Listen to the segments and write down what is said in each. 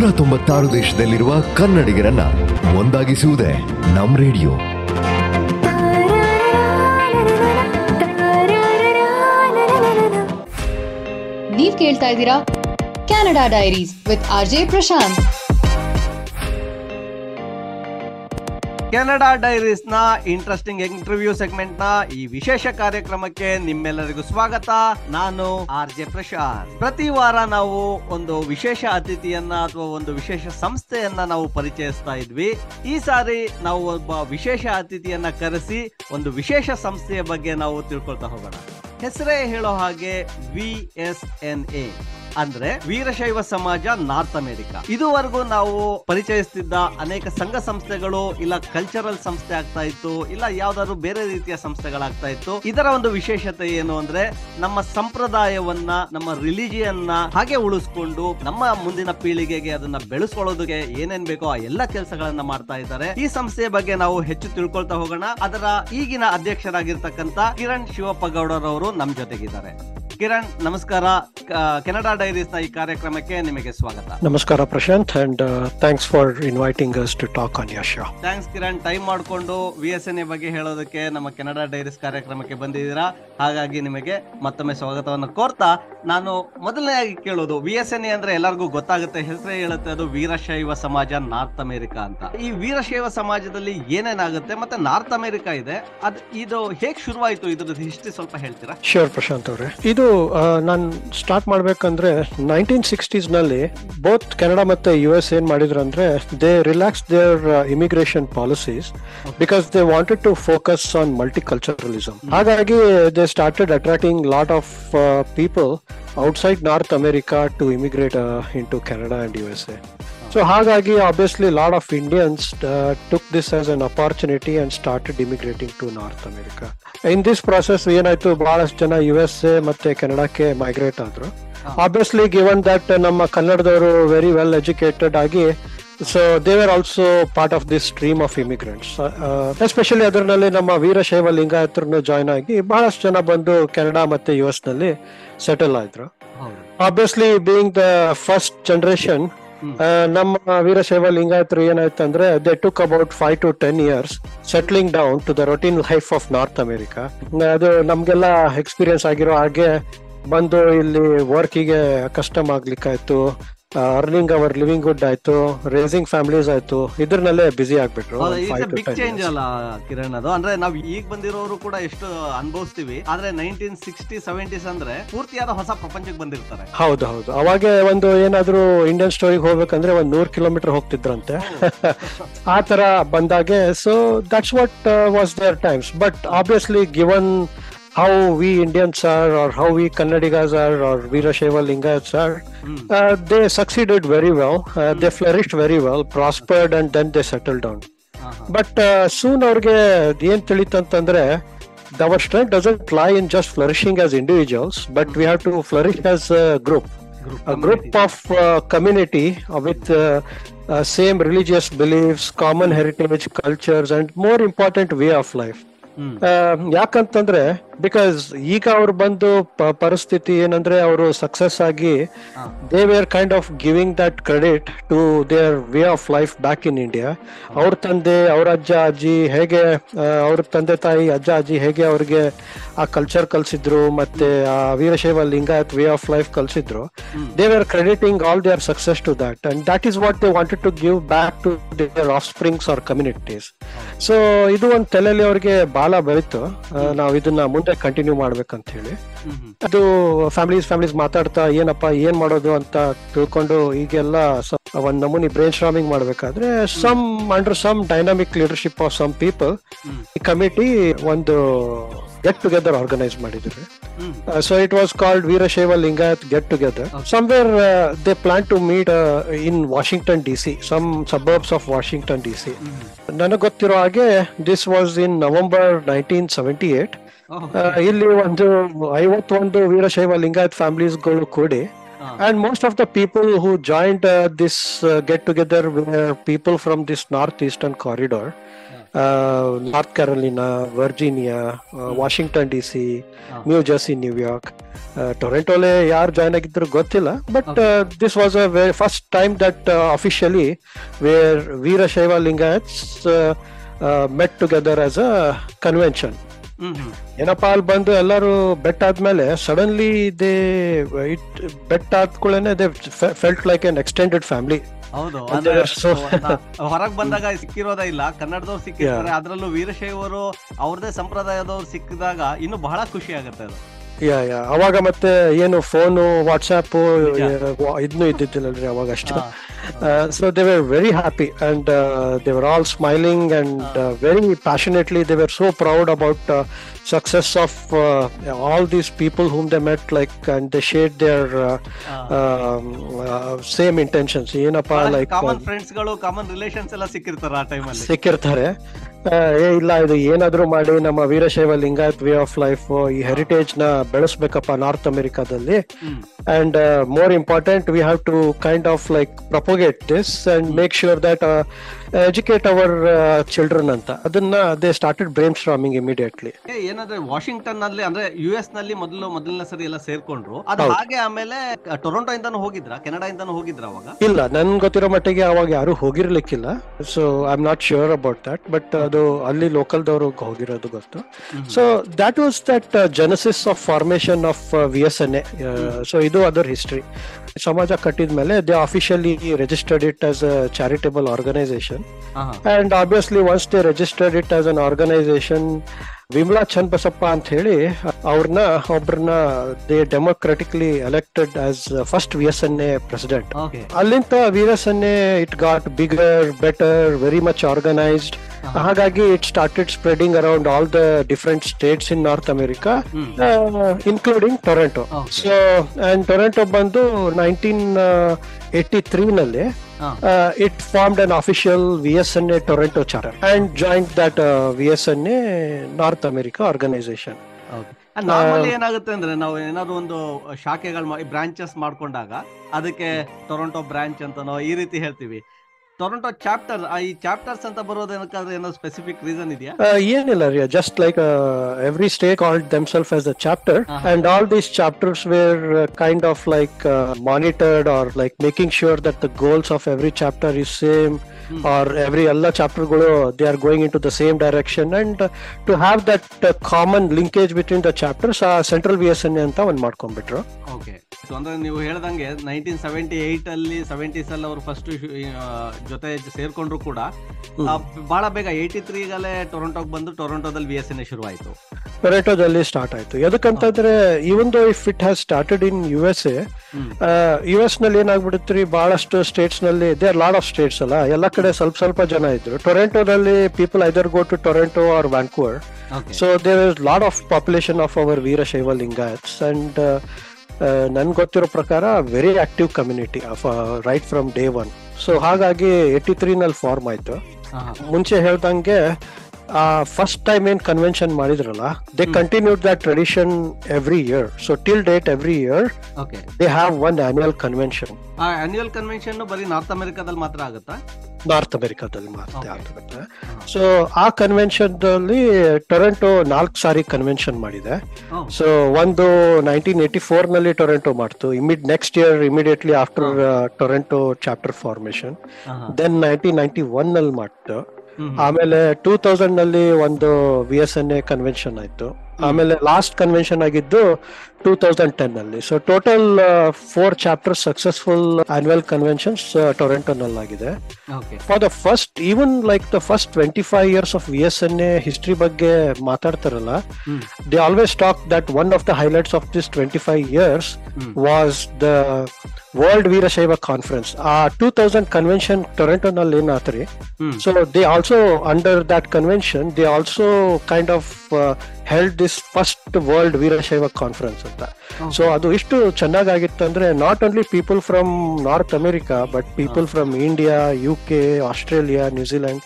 196 ದೇಶದಲ್ಲಿರುವ ಕನ್ನಡಿಗರನ್ನ ಒಂದಾಗಿಸುವುದೇ ನಮ್ ರೇಡಿಯೋ. ನೀವ್ ಕೇಳ್ತಾ ಇದ್ದೀರಾ Canada diaries with RJ Prashant. Canada diaries ನ ಇಂಟ್ರೆಸ್ಟಿಂಗ್ ಇಂಟರ್ವ್ಯೂ ಸೆಗ್ಮೆಂಟ್ ನ ಈ ವಿಶೇಷ ಕಾರ್ಯಕ್ರಮಕ್ಕೆ ನಿಮ್ಮೆಲ್ಲರಿಗೂ ಸ್ವಾಗತ. ನಾನು ಆರ್ಜೆ ಪ್ರಶಾಂತ್. ಪ್ರತಿ ವಾರ ನಾವು ಒಂದು ವಿಶೇಷ ಅತಿಥಿಯನ್ನ ಅಥವಾ ಒಂದು ವಿಶೇಷ ಸಂಸ್ಥೆಯನ್ನ ನಾವು ಪರಿಚಯಿಸ್ತಾ ಇದ್ವಿ. ಈ ಸಾರಿ ನಾವು ಒಬ್ಬ ವಿಶೇಷ ಅತಿಥಿಯನ್ನ ಕರೆಸಿ ಒಂದು ವಿಶೇಷ ಸಂಸ್ಥೆಯ ಬಗ್ಗೆ ನಾವು ತಿಳ್ಕೊಳ್ತಾ ಹೋಗೋಣ. ಹೆಸರೇ ಹೇಳೋ ಹಾಗೆ VSNA ಅಂದ್ರೆ ವೀರಶೈವ ಸಮಾಜ ನಾರ್ತ್ ಅಮೆರಿಕಾ. ಇದುವರೆಗೂ ನಾವು ಪರಿಚಯಿಸ್ತಿದ್ದ ಅನೇಕ ಸಂಘ ಸಂಸ್ಥೆಗಳು ಇಲ್ಲ ಕಲ್ಚರಲ್ ಸಂಸ್ಥೆ ಆಗ್ತಾ ಇತ್ತು, ಇಲ್ಲ ಯಾವ್ದಾದ್ರು ಬೇರೆ ರೀತಿಯ ಸಂಸ್ಥೆಗಳಾಗ್ತಾ ಇತ್ತು. ಇದರ ಒಂದು ವಿಶೇಷತೆ ಏನು ಅಂದ್ರೆ ನಮ್ಮ ಸಂಪ್ರದಾಯವನ್ನ, ನಮ್ಮ ರಿಲಿಜಿಯನ್ ನ ಹಾಗೆ ಉಳಿಸ್ಕೊಂಡು ನಮ್ಮ ಮುಂದಿನ ಪೀಳಿಗೆಗೆ ಅದನ್ನ ಬೆಳೆಸ್ಕೊಳ್ಳೋದಕ್ಕೆ ಏನೇನ್ ಬೇಕೋ ಆ ಎಲ್ಲ ಕೆಲಸಗಳನ್ನ ಮಾಡ್ತಾ ಇದ್ದಾರೆ. ಈ ಸಂಸ್ಥೆಯ ಬಗ್ಗೆ ನಾವು ಹೆಚ್ಚು ತಿಳ್ಕೊಳ್ತಾ ಹೋಗೋಣ. ಅದರ ಈಗಿನ ಅಧ್ಯಕ್ಷರಾಗಿರ್ತಕ್ಕಂಥ ಕಿರಣ್ ಶಿವಪ್ಪಗೌಡರ್ ಅವರು ನಮ್ ಜೊತೆಗಿದ್ದಾರೆ. ಕಿರಣ್, ನಮಸ್ಕಾರ. ಕೆನಡಾ ಡೈರೀಸ್ ನ ಈ ಕಾರ್ಯಕ್ರಮಕ್ಕೆ ನಿಮಗೆ ಸ್ವಾಗತ. ನಮಸ್ಕಾರ Prashant, and thanks for inviting us to talk on your show. Thanks Kiran, time ಮಾಡಿಕೊಂಡು VSNA ಬಗ್ಗೆ ಹೇಳೋದಕ್ಕೆ ನಮ್ಮ ಕೆನಡಾ ಡೈರೀಸ್ ಕಾರ್ಯಕ್ರಮಕ್ಕೆ ಬಂದಿದ್ದೀರಾ. ಹಾಗಾಗಿ ನಿಮಗೆ ಮತ್ತೊಮ್ಮೆ ಸ್ವಾಗತವನ್ನು ಕೋರ್ತಾ, ನಾನು ಮೊದಲನೇದಾಗಿ ಕೇಳೋದು, VSNA ಅಂದ್ರೆ ಎಲ್ಲರಿಗೂ ಗೊತ್ತಾಗುತ್ತೆ, ಹೆಸರೇ ಹೇಳುತ್ತೆ, ಅದು ವೀರಶೈವ ಸಮಾಜ ನಾರ್ತ್ ಅಮೆರಿಕಾ ಅಂತ. ಈ ವೀರಶೈವ ಸಮಾಜದಲ್ಲಿ ಏನೇನಾಗುತ್ತೆ ಮತ್ತೆ ನಾರ್ತ್ ಅಮೆರಿಕಾ ಇದೆ, ಇದು ಹೇಗ್ ಶುರುವಾಯಿತು, ಇದ್ರದ್ದು ಹಿಸ್ಟ್ರಿ ಸ್ವಲ್ಪ ಹೇಳ್ತೀರಾ? ಶ್ಯೂರ್ ಪ್ರಶಾಂತ್ ಅವರೇ. ಇದು ನಾನು ಸ್ಟಾರ್ಟ್ ಮಾಡ್ಬೇಕಂದ್ರೆ 1960s ನಲ್ಲಿ ಬೋತ್ ಕೆನಡಾ ಮತ್ತೆ US ಏನ್ ಮಾಡಿದ್ರು ಅಂದ್ರೆ they relax their immigration policies because they wanted to focus on multiculturalism. ಹಾಗಾಗಿ they started attracting lot of people outside North America to immigrate into Canada and USA. So ಹಾಗಾಗಿ obviously lot of Indians took this as an opportunity and started immigrating to North America. In this process ಏನಾಯ್ತು, ಬಹಳಷ್ಟು ಜನ USA ಮತ್ತೆ ಕೆನಡಾಕ್ಕೆ migrate ಆದ್ರು. Obviously given that ನಮ್ಮ ಕನ್ನಡದವರು very well educated ಆಗಿ, so they were also part of this stream of immigrants. Especially ಅದರಲ್ಲಿ ನಮ್ಮ Veerashaiva ಲಿಂಗಾಯತರನ್ನು join ಆಗಿ ಬಹಳಷ್ಟು ಜನ ಬಂದು ಕೆನಡಾ ಮತ್ತೆ US ನಲ್ಲಿ ಸೆಟಲ್ ಆದ್ರು. Obviously being the first generation, ನಮ್ಮ ವೀರಶೈವ ಲಿಂಗಾಯತರು ಏನಾಯ್ತು ಅಂದ್ರೆ they took about 5 to 10 years settling down to the routine life of North America. ಅದು ನಮ್ಗೆಲ್ಲ ಎಕ್ಸ್ಪೀರಿಯನ್ಸ್ ಆಗಿರೋ ಹಾಗೆ ಬಂದು ಇಲ್ಲಿ ವರ್ಕಿಗೆ ಕಸ್ಟಮ್ ಆಗ್ಲಿಕ್ಕಾಯ್ತು, ಅರ್ನಿಂಗ್ ಅವರ್ ಲಿವಿಂಗ್ ಗುಡ್ ಆಯ್ತು, ರೇಸಿಂಗ್ ಫ್ಯಾಮಿಲೀಸ್ ಆಯ್ತು, ಇದ್ರನ್ನಲ್ಲೇ ಬಿಸಿ ಆಗ್ಬಿಟ್ರು. ಬಿಗ್ ಚೇಂಜ್ ಅಲ್ಲ ಕಿರಣ್ ಅದು. ಅಂದ್ರೆ ನಾವ್ ಈಗ ಬಂದಿರೋರು ಕೂಡ ಎಷ್ಟು ಅನುಭವಿಸ್ತೀವಿ, ಆದ್ರೆ 1960s 70s ಅಂದ್ರೆ ಪೂರ್ತಿಯಾದ ಹೊಸ ಪ್ರಪಂಚಕ್ಕೆ ಬಂದಿರ್ತಾರೆ. ಹೌದು ಹೌದು. ಅವಾಗ ಒಂದು ಏನಾದ್ರು ಇಂಡಿಯನ್ ಸ್ಟೋರಿಗೆ ಹೋಗ್ಬೇಕಂದ್ರೆ 100 ಕಿಲೋಮೀಟರ್ ಹೋಗ್ತಿದ್ರಂತೆ ಆ ತರ ಬಂದಾಗೆ. So that's what was their times. But obviously given how we Indians are, or how we Kannadigas are, or Veerashaiva Lingayats are, they succeeded very well. They flourished very well, prospered, and then they settled down. But soon ಅವ್ರಿಗೆ ಏನ್ ತಿಳಿತಂತಂದ್ರೆ our strength doesn't lie in just flourishing as individuals, but we have to flourish as a group of community with same religious beliefs, common heritage, cultures, and more important way of life. ಯಾಕಂತಂದ್ರೆ because ಈಗ ಅವ್ರು ಬಂದು ಪರಿಸ್ಥಿತಿ ಏನಂದ್ರೆ ಅವರು success ಆಗಿ they were kind of giving that credit to their way of life back in India. ಅವ್ರ ತಂದೆ, ಅವ್ರ ಅಜ್ಜ ಅಜ್ಜಿ ಹೇಗೆ, ಅವ್ರ ತಂದೆ ತಾಯಿ ಅಜ್ಜ ಅಜ್ಜಿ ಹೇಗೆ ಅವ್ರಿಗೆ ಆ ಕಲ್ಚರ್ ಕಲ್ಸಿದ್ರು ಮತ್ತೆ ಆ Veerashaiva Lingayat way of life ಕಲ್ಸಿದ್ರು, they were crediting all their success to that, and that is what they wanted to give back to their offsprings or communities. So ಇದು ಒಂದು ತಲೆಯಲ್ಲಿ ಅವ್ರಿಗೆ ಬಾಲ ಬೆಳೀತು, ನಾವು ಇದನ್ನ ಮುಂದೆ ಕಂಟಿನ್ಯೂ ಮಾಡ್ಬೇಕಂತ ಹೇಳಿ. ಅದು ಫ್ಯಾಮಿಲೀಸ್ ಮಾತಾಡ್ತಾ ಏನಪ್ಪಾ ಏನ್ ಮಾಡೋದು ಅಂತ ತಿಳ್ಕೊಂಡು ಈಗೆಲ್ಲ ಒಂದ್ ನಮೂನಿ ಬ್ರೈನ್ ಸ್ಟಾರ್ಮಿಂಗ್ ಮಾಡ್ಬೇಕಾದ್ರೆ under some dynamic leadership of some people ಈ ಕಮಿಟಿ ಒಂದು ಗೆಟ್ ಟುಗೆದರ್ ಆರ್ಗನೈಸ್ ಮಾಡಿದ್ರು. So it was called Veerashaiva Lingayat Get Together. Somewhere they plan to meet in Washington DC, some suburbs of Washington DC. ನನಗೆ ಗೊತ್ತಿರೋ ಹಾಗೆ this was in November 1978. ಇಲ್ಲಿ ಒಂದು 51 ವೀರಶೈವ ಲಿಂಗಾಯತ್ ಫ್ಯಾಮಿಲೀಸ್ಗಳು ಕೂಡಿ, and most of the people who joined this get together were people from this northeastern corridor. North Carolina, Virginia, Washington DC, New Jersey, New York, ಟೊರೆಂಟೋಲೆ ಯಾರು join ಆಗಿದ್ರು ಗೊತ್ತಿಲ್ಲ. But this was a first time that officially were Veerashaiva Lingayats met together as a convention. ಏನಪ್ಪಾ ಅಲ್ಲಿ ಬಂದು ಎಲ್ಲರೂ ಬೆಟ್ ಆದ್ಮೇಲೆ ಸಡನ್ಲಿ ಬೆಟ್ ಆದ್ಕೂಡಲೇ they felt like an extended family. ಹೌದು, ಹೊರಗ್ ಬಂದಾಗ ಸಿಕ್ಕಿರೋದೇ ಇಲ್ಲ, ಕನ್ನಡದವ್ರು ಸಿಕ್ಕಿರ್ತಾರೆ, ಅದ್ರಲ್ಲೂ ವೀರಶೈವರು ಅವ್ರದೇ ಸಂಪ್ರದಾಯದವ್ರು ಸಿಕ್ಕಿದಾಗ ಇನ್ನು ಬಹಳ ಖುಷಿ ಆಗುತ್ತೆ ಅದು. ಅವಾಗ ಮತ್ತೆ ಏನು ಫೋನು, ವಾಟ್ಸ್ಆಪ್ ಇದನ್ನು ಇದ್ದಿದ್ದಿಲ್ಲಲ್ರಿ ಅವಾಗ ಅಷ್ಟೇ. So they were very happy and they were all smiling and very passionately they were so proud about success of all these people whom they met, like, and they shared their same intentions. ಏನಪ್ಪಾ like common friends ಗಳು, common relations ಎಲ್ಲ ಸಿಕ್ಕಿರ್ತಾರೆ ಆ time ಅಲ್ಲಿ. ಸಿಕ್ಕಿರ್ತಾರೆ. ಇಲ್ಲ ಇದು ಏನಾದ್ರು ಮಾಡಿ ನಮ್ಮ Veerashaiva Lingayat way of life, ಈ ಹೆರಿಟೇಜ್ ನ ಬೆಳೆಸ್ಬೇಕಪ್ಪ ನಾರ್ತ್ ಅಮೆರಿಕಾದಲ್ಲಿ. And more important, we have to kind of like propagate this and make sure that educate our children ಅಂತ. ಅದನ್ನ they started brainstorming immediately. ಏನಂದ್ರೆ ವಾಷಿಂಗ್ಟನ್ ನಲ್ಲಿ, ಅಂದ್ರೆ US ನಲ್ಲಿ ಮೊದಲನೇ ಸರಿ ಎಲ್ಲ ಸೇರ್ಕೊಂಡ್ರು. ಅದು ಹಾಗೆ ಆಮೇಲೆ ಟೊರೊಂಟೊ ಇಂದಾನು ಹೋಗಿದ್ರ, ಕೆನಡಾ ಇಂದಾನು ಹೋಗಿದ್ರ ಅವಾಗ? ಇಲ್ಲ, ನನ್ ಗೊತ್ತಿರೋ ಮಟ್ಟಿಗೆ ಅವಾಗ ಯಾರು ಹೋಗಿರ್ಲಿಕ್ಕಿಲ್ಲ. So I am not sure about that, but ಅದು ಅಲ್ಲಿ ಲೋಕಲ್ ದವರು ಹೋಗಿರೋದು ಗೊತ್ತು. So that was that genesis of formation of VSNA. So ಇದು ಅದರ್ ಹಿಸ್ಟ್ರಿ. ಸಮಾಜ ಕಟ್ಟಿದ್ಮೇಲೆ they officially registered it as a charitable organisation. And obviously once they registered it as an organisation, Vimala Channabasappa ಅಂತ ಹೇಳಿ ಒಬ್ಬರನ್ನ they democratically elected as first VSNA president. ಅಲ್ಲಿಂದ VSNA it got bigger, better, very much organised. ಹಾಗಾಗಿ it started spreading around all the different states in North America, including Toronto. So and Toronto ಬಂದು 1983 ನಲ್ಲಿ it formed an official VSNA Toronto charter and joined that VSNA North America organization. Normally ಏನಾಗುತ್ತೆ ಅಂದ್ರೆ, ನಾವು ಏನಾದ್ರು ಒಂದು ಶಾಖೆಗಳು, branches ಮಾಡ್ಕೊಂಡಾಗ ಅದಕ್ಕೆ ಟೊರೊಂಟೊ ಬ್ರಾಂಚ್ ಅಂತನೋ ಈ ರೀತಿ ಹೇಳ್ತೀವಿ. ಟೊರೊಂಟೊ ಚಾಪ್ಟರ್, ಈ ಚಾಪ್ಟರ್ಸ್ ಅಂತ ಬರೋದಕ್ಕಾದ್ರೆ ಏನೋ ಸ್ಪೆಸಿಫಿಕ್ ರೀಸನ್ ಇದೆಯಾ? ಏನಿಲ್ಲ ರೀ, just like every state called themselves as a chapter, and all these chapters were kind of like monitored or like making sure that the goals of every chapter is same, or every alla chapter ಗಳು they are going into the same direction, and to have that common linkage between the chapters, central VSNA ಅಂತ ಒಂದು ಮಾಡ್ಕೊಂಡ್ಬಿಟ್ರು. Okay, ಅಂದ್ರೆ ನೀವು ಹೇಳ್ದಂಗೆ 1978 ಅಲ್ಲಿ 70s ಅಲ್ಲಿ ಅವರು first ಜೊತೆ ಸೇರ್ಕೊಂಡ್ರು ಕೂಡ ಬಹಳ ಬೇಗ 83ಗಲೇ ಟೊರೊಂಟೋಗೆ ಬಂದು ಟೊರೊಂಟೊದಲ್ಲಿ VSNA ಶುರು ಆಯ್ತು. ಟೊರೊಂಟೊದಲ್ಲಿ ಸ್ಟಾರ್ಟ್ ಆಯ್ತು. ಎದಕ್ಕಂತಂದ್ರೆ even though if it has started in USA, US ನಲ್ಲಿ ಏನಾಗ್ಬಿಡುತ್ತೆ, ಬಹಳಷ್ಟು ಸ್ಟೇಟ್ಸ್ ನಲ್ಲಿ they are lot of states ಅಲ್ಲ, ಎಲ್ಲ ಕಡೆ ಸ್ವಲ್ಪ ಜನ ಇದ್ರು. ಟೊರೊಂಟೊದಲ್ಲಿ people either go to Toronto or Vancouver. So there is lot of population of our Veerashaiva Lingayats, and ನನ್ಗೆ ಗೊತ್ತಿರೋ ಪ್ರಕಾರ very active community right from day one. So ಹಾಗಾಗಿ 83 ನಲ್ಲಿ ಫಾರ್ಮ್ ಆಯ್ತು. ಮುಂಚೆ ಹೇಳ್ದಂಗೆ ಫಸ್ಟ್ ಟೈಮ್ ಏನ್ ಕನ್ವೆನ್ಷನ್ ಮಾಡಿದ್ರಲ್ಲ, they continued that tradition every year. So till date every year they have one annual convention. Annual convention ಬರೀ ನಾರ್ತ್ ಅಮೆರಿಕಾದಲ್ಲಿ ಮಾತ್ರ ಆಗುತ್ತಾ? ನಾರ್ತ್ ಅಮೆರಿಕಾದಲ್ಲಿ ಮಾತ್ರ ಆಗುತ್ತೆ. ಸೊ ಆ ಕನ್ವೆನ್ಷನ್ ಅಲ್ಲಿ ಟೊರೊಂಟೊ 4 ಸಾರಿ ಕನ್ವೆನ್ಷನ್ ಮಾಡಿದೆ. ಸೊ ಒಂದು 1984 ನಲ್ಲಿ ಟೊರೊಂಟೊ ಮಾಡ್ತು, next year immediately after Toronto chapter formation. Then 1991 ನಲ್ಲಿ ಮಾಡ್ತು. ಆಮೇಲೆ 2000 ನಲ್ಲಿ ಒಂದು VSNA ಕನ್ವೆನ್ಷನ್ ಆಯ್ತು. ಆಮೇಲೆ ಲಾಸ್ಟ್ ಕನ್ವೆನ್ಷನ್ ಆಗಿದ್ದು 2010 ಅಲ್ಲಿ. So total 4 chapter successful annual conventions Toronto ನಲ್ಲಾಗಿದೆ. For the first, even like the first 25 years of VSNA history ಬಗ್ಗೆ ಮಾತಾಡ್ತಾರಲ್ಲ, they always talk that one of the highlights of this 25 years was the world Veerashaiva conference. ಆ 2000 convention Toronto ನಲ್ಲಿ ಏನಾತ್ರಿ. So they also under that convention they also kind of held this first world Veerashaiva conference ಅಂತ. So ಅದು ಇಷ್ಟು ಚೆನ್ನಾಗಿತ್ತು ಅಂದ್ರೆ, not only people from North America but people from India, UK, Australia, New Zealand,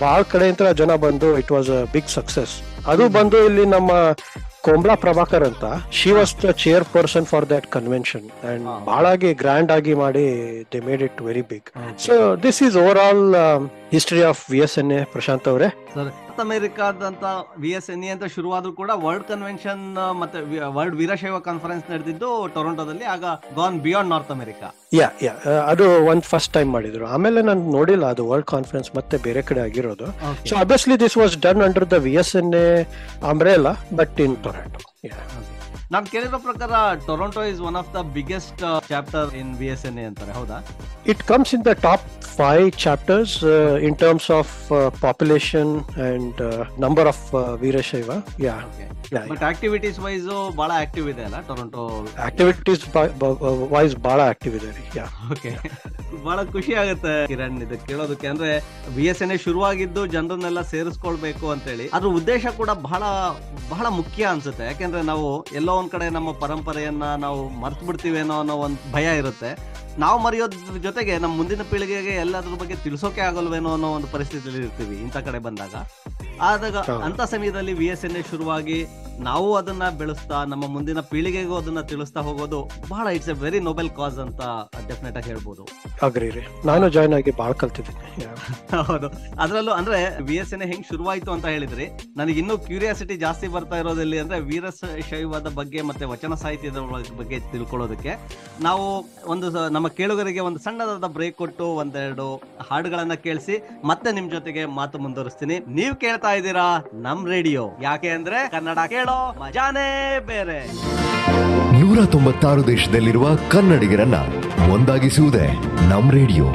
ಬಹಳ ಕಡೆಯಿಂದ ಜನ ಬಂದು it was a big success. ಅದು ಬಂದು ಇಲ್ಲಿ ನಮ್ಮ ಕೋಮ್ಲಾ ಪ್ರಭಾಕರ್ ಅಂತ, she was the chairperson for that convention, and ಬಹಳಾಗಿ ಗ್ರ್ಯಾಂಡ್ ಆಗಿ ಮಾಡಿ they made it very big. So this is overall history of VSNA Prashanth ಅವರೇ. ಸರ್, ನಾರ್ತ್ ಅಮೆರಿಕಾದಂತ VSNA ಅಂತ ಶುರುವಾದ್ರೂ ಕೂಡ ವರ್ಲ್ಡ್ ಕನ್ವೆನ್ಷನ್ ಮತ್ತೆ ವರ್ಲ್ಡ್ ವೀರಶೈವ ಕಾನ್ಫರೆನ್ಸ್ ನಡೆದಿದ್ದು ಟೊರೊಂಟೋದಲ್ಲಿ. ಆಗ ಗಾನ್ ಬಿಯಾಂಡ್ ನಾರ್ತ್ ಅಮೆರಿಕಾ. ಅದು ಒಂದ್ ಫಸ್ಟ್ ಟೈಮ್ ಮಾಡಿದ್ರು. ಆಮೇಲೆ ನಾನು ನೋಡಿಲ್ಲ ಅದು ವರ್ಲ್ಡ್ ಕಾನ್ಫರೆನ್ಸ್ ಮತ್ತೆ ಬೇರೆ ಕಡೆ ಆಗಿರೋದು. So obviously this was done under the VSNA umbrella but in Toronto. ನಾನು ಕೇಳಿರೋ ಪ್ರಕಾರ Toronto is one of the biggest chapter in VSNA ಅಂತಾರೆ, ಹೌದಾ? It comes in the top 5 chapters in terms of population and number of Veerashaiva. But activities wise ಬಹಳ active ಇದೆ ಅಲ್ಲ Toronto? Activities wise ಬಹಳ active ಇದೆ. Okay, ಬಹಳ ಖುಷಿ ಆಗುತ್ತೆ ಕಿರಣ್ ಇದು ಕೇಳೋದಕ್ಕೆ. ಅಂದ್ರೆ VSNA ಶುರುವಾಗಿದ್ದು ಜನರನ್ನೆಲ್ಲ ಸೇರಿಸ್ಕೊಳ್ಬೇಕು ಅಂತ ಹೇಳಿ, ಅದ್ರ ಉದ್ದೇಶ ಕೂಡ ಬಹಳ ಬಹಳ ಮುಖ್ಯ ಅನ್ಸುತ್ತೆ. ಯಾಕೆಂದ್ರೆ ನಾವು ಎಲ್ಲೋ ಒಂದ್ ಕಡೆ ನಮ್ಮ ಪರಂಪರೆಯನ್ನ ನಾವು ಮರ್ತು ಬಿಡ್ತೀವೇನೋ ಅನ್ನೋ ಒಂದು ಭಯ ಇರುತ್ತೆ. ನಾವು ಮರೆಯೋದ್ರ ಜೊತೆಗೆ ನಮ್ಮ ಮುಂದಿನ ಪೀಳಿಗೆಗೆ ಎಲ್ಲದ್ರ ಬಗ್ಗೆ ತಿಳಿಸೋಕೆ ಆಗಲ್ವೇನೋ ಅನ್ನೋ ಒಂದು ಪರಿಸ್ಥಿತಿಯಲ್ಲಿ ಇರ್ತೀವಿ ಇಂಥ ಕಡೆ ಬಂದಾಗ. ಆದಾಗ ಅಂತ ಸಮಯದಲ್ಲಿ VSNA ಶುರುವಾಗಿ ನಾವು ಅದನ್ನ ಬೆಳೆಸ್ತಾ ನಮ್ಮ ಮುಂದಿನ ಪೀಳಿಗೆಗೂ ಅದನ್ನ ತಿಳಿಸ್ತಾ ಹೋಗೋದು ಬಹಳ ಇಟ್ಸ್ ಎ ವೆರಿ ನೋಬೆಲ್ ಕಾಸ್ ಅಂತ ಡೆಫಿನೆಟ್ ಆಗಿ ಹೇಳ್ಬೋದು. ನಾನು ಜಾಯ್ನ್ ಆಗಿ ಬಹಳ ಕಲ್ತಿದ್ದೀನಿ. ಹೌದು, ಅದ್ರಲ್ಲೂ ಅಂದ್ರೆ VSNA ಹೆಂಗ್ ಶುರುವಾಯ್ತು ಅಂತ ಹೇಳಿದ್ರಿ. ನನಗೆ ಇನ್ನೂ ಕ್ಯೂರಿಯಾಸಿಟಿ ಜಾಸ್ತಿ ಬರ್ತಾ ಇರೋದಲ್ಲಿ ಅಂದ್ರೆ ವೀರಶೈವದ ಬಗ್ಗೆ ಮತ್ತೆ ವಚನ ಸಾಹಿತ್ಯದ ಬಗ್ಗೆ ತಿಳ್ಕೊಳ್ಳೋದಕ್ಕೆ ನಾವು ಒಂದು ನಮ್ಮ ಕೇಳುಗರಿಗೆ ಒಂದು ಸಣ್ಣದಾದ ಬ್ರೇಕ್ ಕೊಟ್ಟು ಒಂದೆರಡು ಹಾಡುಗಳನ್ನ ಕೇಳಿಸಿ ಮತ್ತೆ ನಿಮ್ ಜೊತೆಗೆ ಮಾತು ಮುಂದುವರಿಸ್ತೀನಿ. ನೀವ್ ಕೇಳ್ತಾ ಇದ್ದೀರಾ ನಮ್ ರೇಡಿಯೋ. ಯಾಕೆ ಅಂದ್ರೆ ಕನ್ನಡ ಕೇಳೋ ಮಜಾನೇ ಬೇರೆ. 196 ದೇಶದಲ್ಲಿರುವ ಕನ್ನಡಿಗರನ್ನ ಒಂದಾಗಿಸುವುದೇ ನಮ್ ರೇಡಿಯೋ.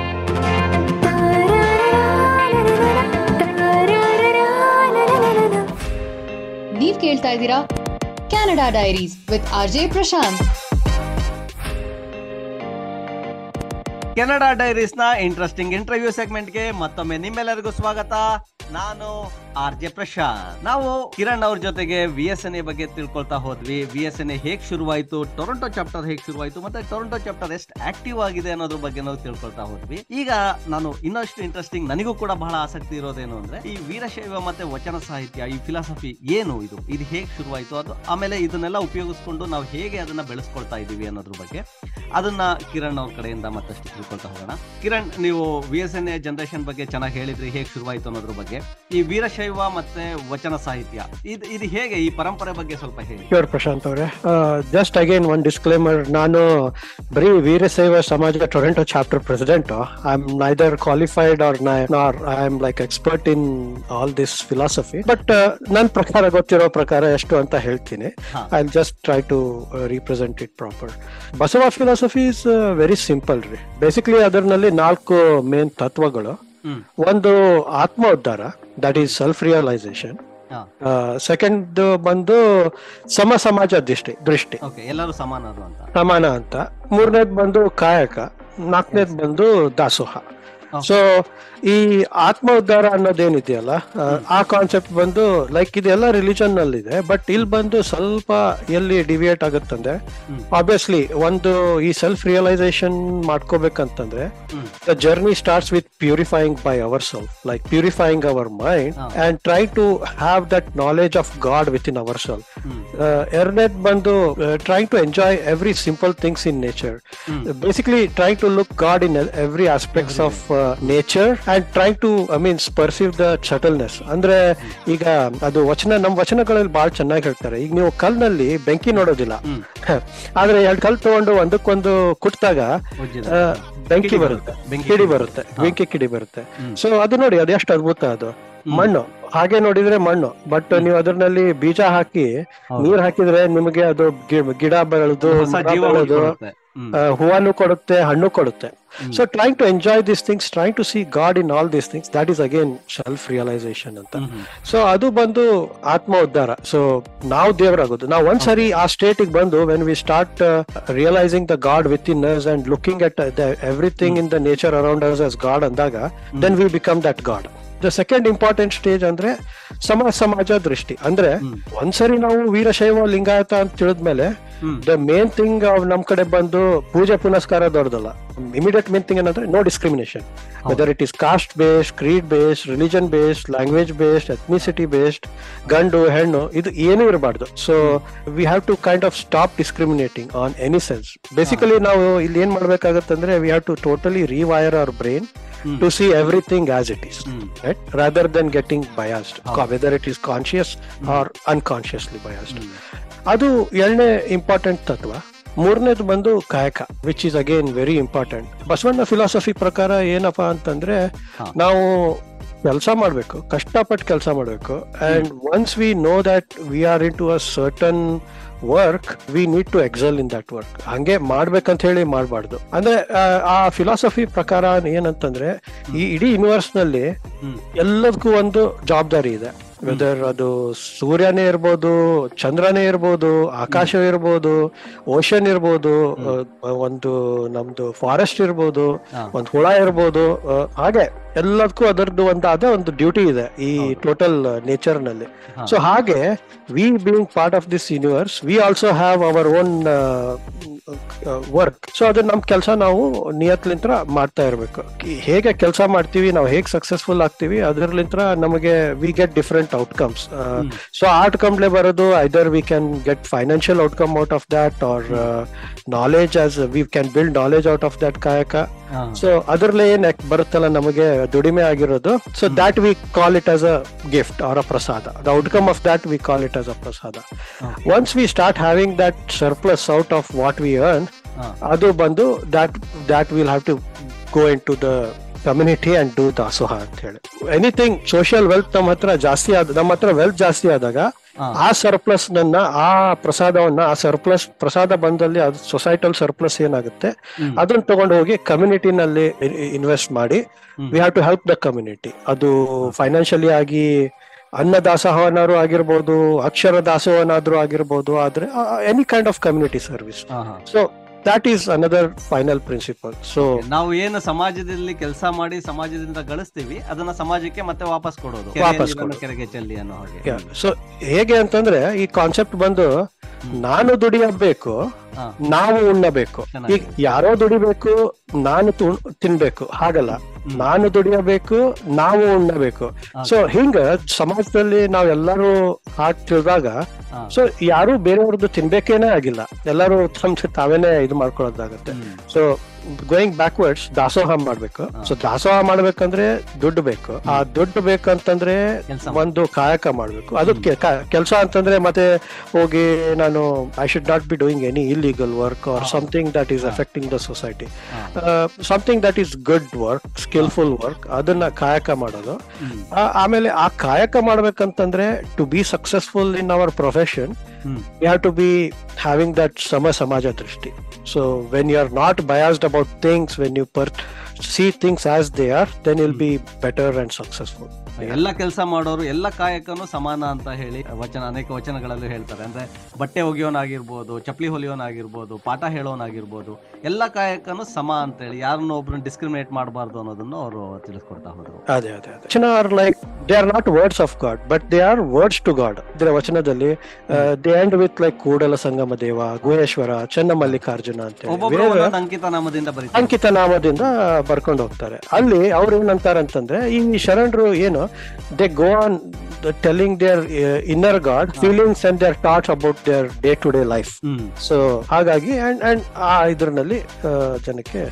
ನೀವ್ ಕೇಳ್ತಾ ಇದ್ದೀರಾ Canada diaries with RJ Prashant. Canada diaries ನ ಇಂಟ್ರೆಸ್ಟಿಂಗ್ ಇಂಟರ್ವ್ಯೂ ಸೆಗ್ಮೆಂಟ್ಗೆ ಮತ್ತೊಮ್ಮೆ ನಿಮ್ಮೆಲ್ಲರಿಗೂ ಸ್ವಾಗತ. ನಾನು RJ ಪ್ರಶಾಂತ್. ನಾವು ಕಿರಣ್ ಅವ್ರ ಜೊತೆಗೆ VSNA ಬಗ್ಗೆ ತಿಳ್ಕೊಳ್ತಾ ಹೋದ್ವಿ. VSNA ಹೇಗ್ ಶುರುವಾಯ್ತು, ಟೊರೊಂಟೋ ಚಾಪ್ಟರ್ ಹೇಗ್ ಶುರುವಾಯ್ತು, ಮತ್ತೆ ಟೊರೊಂಟೋ ಚಾಪ್ಟರ್ ಎಷ್ಟು ಆಕ್ಟಿವ್ ಆಗಿದೆ ಅನ್ನೋದ್ರ ಬಗ್ಗೆ ನಾವು ತಿಳ್ಕೊಳ್ತಾ ಹೋದ್ವಿ. ಈಗ ನಾನು ಇನ್ನಷ್ಟು ಇಂಟ್ರೆಸ್ಟಿಂಗ್, ನನಗೂ ಕೂಡ ಬಹಳ ಆಸಕ್ತಿ ಇರೋದೇನು ಅಂದ್ರೆ ಈ ವೀರಶೈವ ಮತ್ತೆ ವಚನ ಸಾಹಿತ್ಯ, ಈ ಫಿಲಾಸಫಿ ಏನು, ಇದು ಹೇಗ್ ಶುರುವಾಯ್ತು, ಅದು ಆಮೇಲೆ ಇದನ್ನೆಲ್ಲ ಉಪಯೋಗಿಸ್ಕೊಂಡು ನಾವು ಹೇಗೆ ಅದನ್ನ ಬೆಳೆಸ್ಕೊಳ್ತಾ ಇದೀವಿ ಅನ್ನೋದ್ರ ಬಗ್ಗೆ ಅದನ್ನ ಕಿರಣ್ ಅವ್ರ ಕಡೆಯಿಂದ ಮತ್ತಷ್ಟು ತಿಳ್ಕೊಳ್ತಾ ಹೋಗೋಣ. ಕಿರಣ್, ನೀವು VSNA ಜನರೇಷನ್ ಬಗ್ಗೆ ಚೆನ್ನಾಗಿ ಹೇಳಿದ್ರಿ, ಹೇಗ್ ಶುರುವಾಯ್ತು ಅನ್ನೋದ್ರ ಬಗ್ಗೆ. ಈ ವೀರಶೈವ ಮತ್ತೆ ವಚನ ಸಾಹಿತ್ಯ ಇದು ಹೇಗೆ, ಈ ಪರಂಪರೆ ಬಗ್ಗೆ ಸ್ವಲ್ಪ ಹೇಳಿ. ಶ್ಯೂರ್ ಪ್ರಶಾಂತ್ ಅವರೇ. Just again one disclaimer. ನಾನು ಬರೀ Veerashaiva Samaja Toronto chapter president. I am neither qualified or I am like expert in all this philosophy. But ನನ್ ಪ್ರಕಾರ ಗೊತ್ತಿರೋ ಪ್ರಕಾರ ಎಷ್ಟು ಅಂತ ಹೇಳ್ತೀನಿ. I just try to represent it proper. Basava philosophy is very simple ರೀ. ಬೇಸಿಕಲಿ ಅದರಲ್ಲಿ 4 ಮೇನ್ ತತ್ವಗಳು. ಒಂದು ಆತ್ಮ ಉದ್ಧಾರ, that is self realisation. Second ಬಂದು ಸಮಾಜ ದೃಷ್ಟಿ, ಎಲ್ಲರೂ ಸಮಾನ ಅಂತ. ಮೂರನೇದ್ ಬಂದು ಕಾಯಕ. ನಾಲ್ಕನೇದ್ ಬಂದು ದಾಸೋಹ. ಸೊ ಈ ಆತ್ಮ ಉದ್ಧಾರ ಅನ್ನೋದೇನಿದೆಯಲ್ಲ, ಆ ಕಾನ್ಸೆಪ್ಟ್ ಬಂದು ಲೈಕ್ ಇದೆಲ್ಲ ರಿಲಿಜನ್ ನಲ್ಲಿ ಇದೆ. ಬಟ್ ಇಲ್ಲಿ ಬಂದು ಸ್ವಲ್ಪ ಎಲ್ಲಿ ಡಿವಿಯೇಟ್ ಆಗುತ್ತಂದ್ರೆ, ಆಬ್ವಿಯಸ್ಲಿ ಒಂದು ಈ ಸೆಲ್ಫ್ ರಿಯಲೈಸೇಷನ್ ಮಾಡ್ಕೋಬೇಕಂತಂದ್ರೆ the journey starts with purifying by our self, like purifying our mind and try to have that knowledge of God within our self. ಎರಡನೇದ್ ಬಂದು try to enjoy every simple things in nature. Basically try to look God in every aspects of nature and try to perceive the subtleness. ಅಂದ್ರೆ ಈಗ ಅದು ನಮ್ಮ ವಚನಗಳಲ್ಲಿ ಬಹಳ ಚೆನ್ನಾಗಿ ಹೇಳ್ತಾರೆ. ಈಗ ನೀವು ಕಲ್ನಲ್ಲಿ ಬೆಂಕಿ ನೋಡೋದಿಲ್ಲ, ಆದ್ರೆ 2 ಕಲ್ ತಗೊಂಡು ಒಂದಕ್ಕೊಂದು ಕುಟ್ಟಾಗ ಬೆಂಕಿ ಬರುತ್ತೆ, ಬೆಂಕಿ ಕಿಡಿ ಬರುತ್ತೆ. ಸೊ ಅದು ನೋಡಿ, ಅದು ಎಷ್ಟು ಅದ್ಭುತ. ಅದು ಮಣ್ಣು ಹಾಗೆ ನೋಡಿದ್ರೆ ಮಣ್ಣು, ಬಟ್ ನೀವು ಅದರಲ್ಲಿ ಬೀಜ ಹಾಕಿ ನೀರ್ ಹಾಕಿದ್ರೆ ನಿಮಗೆ ಅದು ಗಿಡ ಬೆಳೆದು ಹೂವನ್ನು ಕೊಡುತ್ತೆ, ಹಣ್ಣು ಕೊಡುತ್ತೆ. So trying to enjoy this things, trying to see God in all these things, that is again self realisation ಅಂತ. ಸೊ ಅದು ಬಂದು ಆತ್ಮ ಉದ್ಧಾರ. ಸೊ ನಾವು ದೇವರಾಗೋದು ನಾವು ಒಂದ್ಸರಿ ಆ ಸ್ಟೇಟಿಗೆ ಬಂದು, when we start realising the God within us and looking at everything in the nature around us as God ಅಂದಾಗ, then we become that God. The second important stage ಅಂದ್ರೆ ಸಮಾಜ ದೃಷ್ಟಿ. ಅಂದ್ರೆ ಒಂದ್ಸರಿ ನಾವು ವೀರಶೈವ ಲಿಂಗಾಯತ ಅಂತ ತಿಳಿದ್ಮೇಲೆ ದ ಮೇನ್ ಥಿಂಗ್ ನಮ್ ಕಡೆ ಬಂದು ಪೂಜೆ ಪುನಸ್ಕಾರ ದೊಡ್ಡದಲ್ಲ. ಇಮಿಡಿಯೇಟ್ ಮೇನ್ ಥಿಂಗ್ ಏನಂದ್ರೆ no discrimination, whether it is caste based, creed based, religion based, language based, ethnicity based, ಗಂಡು ಹೆಣ್ಣು ಇದು ಏನೂ ಇರಬಾರ್ದು. So we have to kind of stop discriminating on any sense. Basically ನಾವು ಇಲ್ಲಿ ಏನ್ ಮಾಡ್ಬೇಕಾಗತ್ತಂದ್ರೆ we have to totally rewire our brain to see everything as it is, right? Rather than getting biased, whether it is conscious or unconsciously biased. ಅದು ಎರಡನೇ important ತತ್ವ. ಮೂರನೇದು ಬಂದು ಕಾಯಕ, which is again very important. Basavanna philosophy ಪ್ರಕಾರ ಏನಪ್ಪಾ ಅಂತಂದ್ರೆ, ನಾವು ಕೆಲಸ ಮಾಡ್ಬೇಕು, ಕಷ್ಟಪಟ್ಟು ಕೆಲಸ ಮಾಡ್ಬೇಕು. And once we know that we are into a certain work, we need to excel in that work. ಹಂಗೆ ಮಾಡ್ಬೇಕಂತ ಹೇಳಿ ಮಾಡಬಾರ್ದು. ಅಂದ್ರೆ ಆ ಫಿಲಾಸಫಿ ಪ್ರಕಾರ ಏನಂತಂದ್ರೆ, ಈ ಇಡೀ ಯೂನಿವರ್ಸ್ ನಲ್ಲಿ ಎಲ್ಲದಕ್ಕೂ ಒಂದು ಜವಾಬ್ದಾರಿ ಇದೆ. ವೆದರ್ ಅದು ಸೂರ್ಯನೇ ಇರ್ಬೋದು, ಚಂದ್ರನೇ ಇರ್ಬೋದು, ಆಕಾಶ ಇರ್ಬೋದು, ಓಷನ್ ಇರ್ಬೋದು, ಒಂದು ನಮ್ದು ಫಾರೆಸ್ಟ್ ಇರ್ಬೋದು, ಒಂದು ಹುಳ ಇರ್ಬೋದು. ಹಾಗೆ ಎಲ್ಲದಕ್ಕೂ ಅದರದ್ದು ಒಂದು ಡ್ಯೂಟಿ ಇದೆ ಈ ಟೋಟಲ್ ನೇಚರ್ ನಲ್ಲಿ. ಸೊ ಹಾಗೆ we being part of this universe, we also have our own work. So ಅದು ನಮ್ ಕೆಲಸ ನಾವು ನಿಯತ್ಲಿಂತ್ರ ಮಾಡ್ತಾ ಇರ್ಬೇಕು. ಹೇಗೆ ಕೆಲಸ ಮಾಡ್ತೀವಿ, ನಾವು ಹೇಗೆ ಸಕ್ಸಸ್ಫುಲ್ ಆಗ್ತೀವಿ, ಅದರ್ಲಿಂತ್ರ ನಮಗೆ we get different outcomes. So ಔಟ್ಕಮ್ಲೆ ಬರೋದು, either we can get financial outcome out of that, or knowledge, as we can build knowledge out of that kayaka. So ಅದರಲ್ಲೇ ಏನ್ ಬರುತ್ತಲ್ಲ ನಮಗೆ ದುಡಿಮೆ ಆಗಿರೋದು, so that we call it as a gift or a prasada. The outcome of that we call it as a prasada. Once we start having that surplus out of what we earn, ಅದು ಬಂದು that will have to go into the community and do ದಾಸೋಹ ಅಂತ ಹೇಳಿ. Anything social wealth ನಮ್ಮ ಹತ್ರ wealth ಜಾಸ್ತಿ ಆದಾಗ, ಆ ಸರ್ಪ್ಲಸ್ ಆ ಪ್ರಸಾದವನ್ನ, ಪ್ರಸಾದ ಬಂದಲ್ಲಿ ಅದು ಸೊಸೈಟಲ್ ಸರ್ಪ್ಲಸ್ ಏನಾಗುತ್ತೆ, ಅದನ್ನ ತಗೊಂಡು ಹೋಗಿ ಕಮ್ಯುನಿಟಿನಲ್ಲಿ ಇನ್ವೆಸ್ಟ್ ಮಾಡಿ, we have to help the community. ಅದು ಫೈನಾನ್ಷಿಯಲಿ ಆಗಿ ಅನ್ನ ದಾಸೋಹನಾದ್ರು ಆಗಿರ್ಬೋದು, ಅಕ್ಷರ ದಾಸೋಹನಾದ್ರೂ ಆಗಿರ್ಬೋದು, ಆದ್ರೆ any kind of community service. So that is another final principle. So ನಾವು ಏನು ಸಮಾಜದಲ್ಲಿ ಕೆಲಸ ಮಾಡಿ ಸಮಾಜದಿಂದ ಗಳಿಸ್ತೀವಿ, ಅದನ್ನ ಸಮಾಜಕ್ಕೆ ಮತ್ತೆ ವಾಪಸ್ ಕೊಡೋದು, ಕೆರೆಗೆ ಚೆಲ್ಲಿ ಅನ್ನೋ ಹಾಗೆ. ಸೊ ಹೇಗೆ ಅಂತಂದ್ರೆ, ಈ ಕಾನ್ಸೆಪ್ಟ್ ಬಂದು ನಾನು ದುಡಿಯಬೇಕು, ನಾವು ಉಣ್ಣಬೇಕು. ಈಗ ಯಾರೋ ದುಡಿಬೇಕು, ನಾನು ತಿನ್ಬೇಕು, ಹಾಗಲ್ಲ. ನಾನು ದುಡಿಯಬೇಕು, ನಾವು ಉಣ್ಣಬೇಕು. ಸೊ ಹಿಂಗ ಸಮಾಜದಲ್ಲಿ ನಾವೆಲ್ಲರೂ ಹಾಕ್ತಿರುವಾಗ, ಸೊ ಯಾರು ಬೇರೆಯವ್ರದ್ದು ತಿನ್ಬೇಕೇನೆ ಆಗಿಲ್ಲ, ಎಲ್ಲರೂ ತಾವೇನೆ ಇದು ಮಾಡ್ಕೊಳ್ಳೋದಾಗತ್ತೆ. ಸೊ ಗೋಯಿಂಗ್ ಬ್ಯಾಕ್ವರ್ಡ್ಸ್, ದಾಸೋಹ ಮಾಡ್ಬೇಕು. ಸೊ ದಾಸೋಹ ಮಾಡ್ಬೇಕಂದ್ರೆ ದುಡ್ಡು ಬೇಕು. ಆ ದುಡ್ಡು ಬೇಕಂತಂದ್ರೆ ಒಂದು ಕಾಯಕ ಮಾಡ್ಬೇಕು. ಅದಕ್ಕೆ ಕೆಲಸ ಅಂತಂದ್ರೆ ಮತ್ತೆ ಹೋಗಿ ನಾನು I should not be doing any illegal work or something that is affecting the society, something that is good work, skillful work, ಅದನ್ನ ಕಾಯಕ ಮಾಡೋದು. ಆಮೇಲೆ ಆ ಕಾಯಕ ಮಾಡ್ಬೇಕಂತಂದ್ರೆ, to be successful in our profession, you have to be having that samaja drishti. So when you are not biased about things, when you see things as they are, then you'll be better and successful. ಎಲ್ಲ ಕೆಲಸ ಮಾಡೋರು ಎಲ್ಲ ಕಾಯಕನು ಸಮಾನ ಅಂತ ಹೇಳಿ ಅನೇಕ ವಚನಗಳಲ್ಲೂ ಹೇಳ್ತಾರೆ. ಅಂದ್ರೆ ಬಟ್ಟೆ ಒಗೆಯೋನಾಗಿರ್ಬೋದು, ಚಪ್ಪಲಿ ಹೊಲಿಯೋನಾಗಿರ್ಬೋದು, ಪಾಠ ಹೇಳೋನಾಗಿರ್ಬೋದು, ಎಲ್ಲ ಕಾಯಕನು ಸಮ ಅಂತ ಹೇಳಿ, ಯಾರನ್ನ ಒಬ್ರನ್ನ ಡಿಸ್ಕ್ರಿಮಿನೇಟ್ ಮಾಡಬಾರ್ದು ಅನ್ನೋದನ್ನು ಅವರು ತಿಳಿಸ್ಕೊಡ್ತಾ ಹೋದ್ರು. ಅದೇ ವಚನ are like, they are not words of God, but they are words to God. ಇದರ ವಚನದಲ್ಲಿ they end with like Kudala Sangama Deva, Guheshwara, Channamallikarjuna ಅಂತ ಅಂಕಿತ ನಾಮದಿಂದ ಬರ್ಕೊಂಡು ಹೋಗ್ತಾರೆ. ಅಲ್ಲಿ ಅವ್ರು ಏನಂತಾರಂತಂದ್ರೆ, ಈ ಶರಣರು ಏನು, they go on telling their inner God feelings and their thoughts about their day to day life. So ಹಾಗಾಗಿ and ಇದರಲ್ಲಿ ಜನಕ್ಕೆ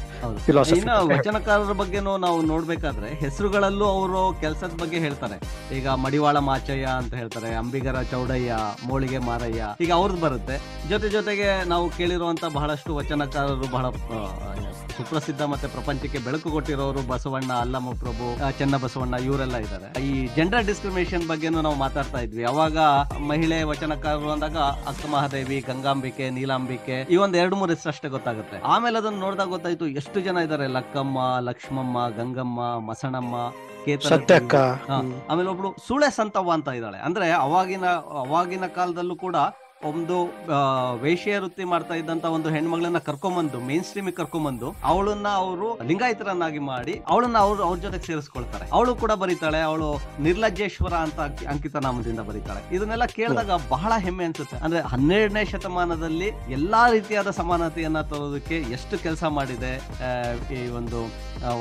ಫಿಲಾಸಫಿ. ವಚನಕಾರರ ಬಗ್ಗೆನೂ ನಾವು ನೋಡ್ಬೇಕಾದ್ರೆ ಹೆಸರುಗಳಲ್ಲೂ ಅವರು ಕೆಲಸದ ಬಗ್ಗೆ ಹೇಳ್ತಾರೆ. ಈಗ ಮಡಿವಾಳ ಮಾಚಯ್ಯ ಅಂತ ಹೇಳ್ತಾರೆ, ಅಂಬಿಗರ ಚೌಡಯ್ಯ, ಮೋಳಿಗೆ ಮಾರಯ್ಯ, ಈಗ ಅವ್ರದ್ದು ಬರುತ್ತೆ. ಜೊತೆಗೆ ನಾವು ಕೇಳಿರುವಂತ ಬಹಳಷ್ಟು ವಚನಕಾರರು ಬಹಳ ಸುಪ್ರಸಿದ್ಧ ಮತ್ತೆ ಪ್ರಪಂಚಕ್ಕೆ ಬೆಳಕು ಕೊಟ್ಟಿರೋರು ಬಸವಣ್ಣ, ಅಲ್ಲಮ್ಮ ಪ್ರಭು, ಚೆನ್ನ ಬಸವಣ್ಣ, ಇವರೆಲ್ಲ ಇದ್ದಾರೆ. ಈ ಜೆಂಡರ್ ಡಿಸ್ಕ್ರಿಮಿನೇಷನ್ ಬಗ್ಗೆನೂ ನಾವು ಮಾತಾಡ್ತಾ ಇದ್ವಿ. ಅವಾಗ ಮಹಿಳೆ ವಚನಕಾರರು ಅಂದಾಗ ಅಕ್ಕ ಮಹಾದೇವಿ, ಗಂಗಾಂಬಿಕೆ, ನೀಲಾಂಬಿಕೆ, ಈ ಒಂದ್ 2-3 ಹೆಸರು ಅಷ್ಟೇ ಗೊತ್ತಾಗುತ್ತೆ. ಆಮೇಲೆ ಅದನ್ನ ನೋಡಿದಾಗ ಗೊತ್ತಾಯ್ತು ಎಷ್ಟು ಜನ ಇದ್ದಾರೆ. ಲಕ್ಕಮ್ಮ, ಲಕ್ಷ್ಮಮ್ಮ, ಗಂಗಮ್ಮ, ಮಸಣಮ್ಮ, ಸತ್ಯಕ್ಕ, ಆಮೇಲೆ ಒಬ್ಳು ಸೂಳೆ ಸಂತವ್ವ ಅಂತ ಇದ್ದಾಳೆ. ಅಂದ್ರೆ ಅವಾಗಿನ ಕಾಲದಲ್ಲೂ ಕೂಡ ಒಂದು ವೇಶ್ಯ ವೃತ್ತಿ ಮಾಡ್ತಾ ಇದ್ದಂತ ಒಂದು ಹೆಣ್ಮಗಳನ್ನ ಕರ್ಕೊಂಬಂದು ಮೇನ್ ಸ್ಟ್ರೀಮ್ ಕರ್ಕೊಂಬಂದು ಅವಳನ್ನ ಅವರು ಲಿಂಗಾಯತರನ್ನಾಗಿ ಮಾಡಿ ಅವಳನ್ನ ಅವ್ರ ಜೊತೆಗೆ ಸೇರಿಸ್ಕೊಳ್ತಾರೆ. ಅವಳು ಕೂಡ ಬರೀತಾಳೆ, ಅವಳು ನಿರ್ಲಜ್ಜೇಶ್ವರ ಅಂತ ಅಂಕಿತ ನಾಮದಿಂದ ಬರೀತಾಳೆ. ಇದನ್ನೆಲ್ಲ ಕೇಳಿದಾಗ ಬಹಳ ಹೆಮ್ಮೆ ಅನ್ಸುತ್ತೆ. ಅಂದ್ರೆ 12ನೇ ಶತಮಾನದಲ್ಲಿ ಎಲ್ಲಾ ರೀತಿಯಾದ ಸಮಾನತೆಯನ್ನ ತರೋದಕ್ಕೆ ಎಷ್ಟು ಕೆಲಸ ಮಾಡಿದೆ ಈ ಒಂದು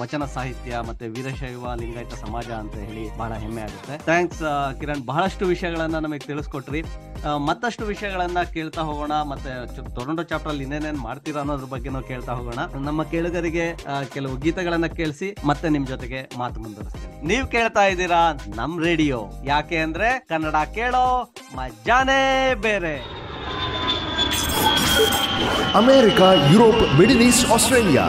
ವಚನ ಸಾಹಿತ್ಯ ಮತ್ತೆ ವೀರಶೈವ ಲಿಂಗಾಯತ ಸಮಾಜ ಅಂತ ಹೇಳಿ ಬಹಳ ಹೆಮ್ಮೆ ಆಗುತ್ತೆ. ಥ್ಯಾಂಕ್ಸ್ ಕಿರಣ್, ಬಹಳಷ್ಟು ವಿಷಯಗಳನ್ನ ನಮಗೆ ತಿಳಿಸ್ಕೊಟ್ರಿ. ಮತ್ತಷ್ಟು ವಿಷಯಗಳನ್ನ ಕೇಳ್ತಾ ಹೋಗೋಣ. ಮತ್ತೆ ಟೊರೊಂಟೋ ಚಾಪ್ಟರ್ ಅಲ್ಲಿ ಇನ್ನೇನೇನ್ ಮಾಡ್ತೀರಾ ಅನ್ನೋದ್ರ ಬಗ್ಗೆನೂ ಕೇಳ್ತಾ ಹೋಗೋಣ. ನಮ್ಮ ಕೇಳುಗರಿಗೆ ಕೆಲವು ಗೀತೆಗಳನ್ನ ಕೇಳಿಸಿ ಮತ್ತೆ ನಿಮ್ ಜೊತೆಗೆ ಮಾತು ಮುಂದುವರಿಸ್ತೀನಿ. ನೀವ್ ಕೇಳ್ತಾ ಇದ್ದೀರಾ ನಮ್ ರೇಡಿಯೋ. ಯಾಕೆ ಅಂದ್ರೆ ಕನ್ನಡ ಕೇಳೋ ಮಜಾನೇ ಬೇರೆ. America, Europe, middle East, Australia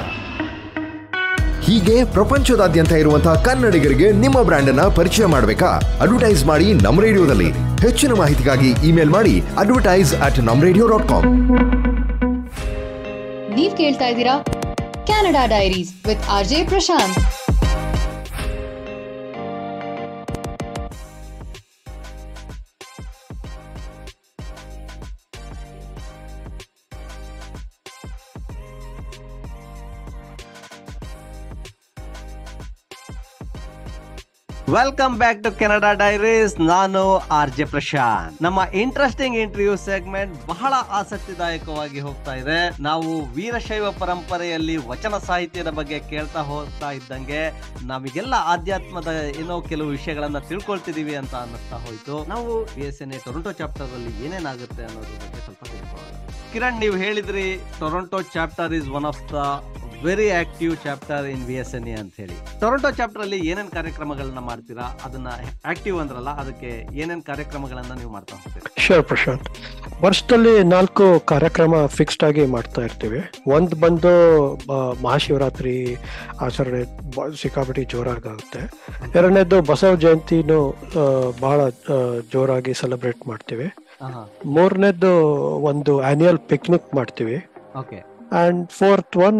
ಹೀಗೆ ಪ್ರಪಂಚದಾದ್ಯಂತ ಇರುವಂತಹ ಕನ್ನಡಿಗರಿಗೆ ನಿಮ್ಮ ಬ್ರ್ಯಾಂಡ್ ಅನ್ನ ಪರಿಚಯ ಮಾಡಬೇಕಾ? ಅಡ್ವರ್ಟೈಸ್ ಮಾಡಿ ನಮ್ಮ ರೇಡಿಯೋದಲ್ಲಿ. ಹೆಚ್ಚಿನ ಮಾಹಿತಿಗಾಗಿ ಇಮೇಲ್ ಮಾಡಿ advertise@namradio.com. ನೀವ್ ಕೇಳ್ತಾ ಇದ್ದೀರಾ Canada diaries with RJ Prashant. Welcome back to Canada diaries. ನಾನು ಆರ್ಜೆ ಪ್ರಶಾಂತ್. ನಮ್ಮ ಇಂಟ್ರೆಸ್ಟಿಂಗ್ ಇಂಟರ್ವ್ಯೂ ಸೆಗ್ಮೆಂಟ್ ಬಹಳ ಆಸಕ್ತಿದಾಯಕವಾಗಿ ಹೋಗ್ತಾ ಇದೆ. ನಾವು ವೀರಶೈವ ಪರಂಪರೆಯಲ್ಲಿ ವಚನ ಸಾಹಿತ್ಯದ ಬಗ್ಗೆ ಕೇಳ್ತಾ ಹೋಗ್ತಾ ಇದ್ದಂಗೆ ನಮಗೆಲ್ಲ ಆಧ್ಯಾತ್ಮದ ಏನೋ ಕೆಲವು ವಿಷಯಗಳನ್ನ ತಿಳ್ಕೊಳ್ತಿದೀವಿ ಅಂತ ಅನ್ನಿಸ್ತಾ ಹೋಯ್ತು. ನಾವು VSNA ಟೊರೊಂಟೋ ಚಾಪ್ಟರ್ ಅಲ್ಲಿ ಏನೇನಾಗುತ್ತೆ ಅನ್ನೋದ್ರ ಬಗ್ಗೆ ಸ್ವಲ್ಪ ತಿಳ್ಕೊಳ್ಳೋಣ. ಕಿರಣ್, ನೀವು ಹೇಳಿದ್ರಿ Toronto chapter is one of the very active chapter in VSNA ಅಂತ ಹೇಳಿ. ಟೊರೊಂಟೋ ಚಾಪ್ಟರ್ ಅಲ್ಲಿ ಏನೇನ್ ಕಾರ್ಯಕ್ರಮಗಳನ್ನ ಮಾಡ್ತೀರಾ? ಅದನ್ನ ಆಕ್ಟಿವ್ ಅಂದ್ರಲ್ಲ, ಅದಕ್ಕೆ ಏನೇನ್ ಕಾರ್ಯಕ್ರಮಗಳನ್ನ ನೀವು ಮಾಡ್ತಾ ಹೋಗ್ತೀರಾ? ಶೋರ್ ಪ್ರಶಾಂತ್, ವರ್ಷದಲ್ಲಿ 4 ಕಾರ್ಯಕ್ರಮ ಫಿಕ್ಸ್ಡ್ ಆಗಿ ಮಾಡ್ತಾ ಇರ್ತೀವಿ. ಒಂದ್ ಬಂದು ಮಹಾಶಿವರಾತ್ರಿ ಆಚರಣೆ ಸಿಕ್ಕಾಪಟ್ಟಿ ಜೋರಾಗುತ್ತೆ. ಎರಡನೇದು ಬಸವ ಜಯಂತಿನೂ ಬಹಳ ಜೋರಾಗಿ ಸೆಲೆಬ್ರೇಟ್ ಮಾಡ್ತೀವಿ. ಮೂರನೇದು ಒಂದು ಆನ್ಯುವಲ್ ಪಿಕ್ನಿಕ್ ಮಾಡ್ತೀವಿ. Okay. And fourth one,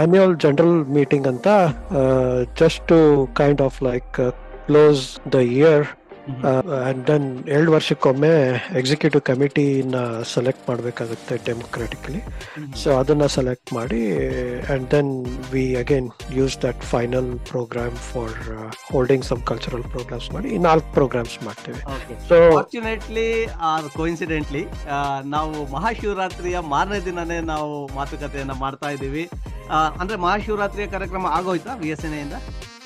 annual general meeting anta, just to kind of like close the year. And then 2 ವರ್ಷಕ್ಕೊಮ್ಮೆ ಎಕ್ಸಿಕ್ಯೂಟಿವ್ ಕಮಿಟಿನ ಸೆಲೆಕ್ಟ್ ಮಾಡಬೇಕಾಗುತ್ತೆ ಡೆಮೊಕ್ರಾಟಿಕಲಿ. ಸೊ ಅದನ್ನ ಸೆಲೆಕ್ಟ್ ಮಾಡಿ and then we again use that final programme for holding some cultural programmes ಮಾಡಿ 4 programmes ಮಾಡ್ತೀವಿ. So fortunately R coincidentally ನಾವು ಮಹಾಶಿವರಾತ್ರಿಯ ಮಾರನೇ ದಿನನೇ ನಾವು ಮಾತುಕತೆಯನ್ನ ಮಾಡ್ತಾ ಇದ್ದೀವಿ. ಅಂದ್ರೆ ಮಹಾಶಿವರಾತ್ರಿಯ ಕಾರ್ಯಕ್ರಮ ಆಗೋಯ್ತಾ VSNA ಇಂದ?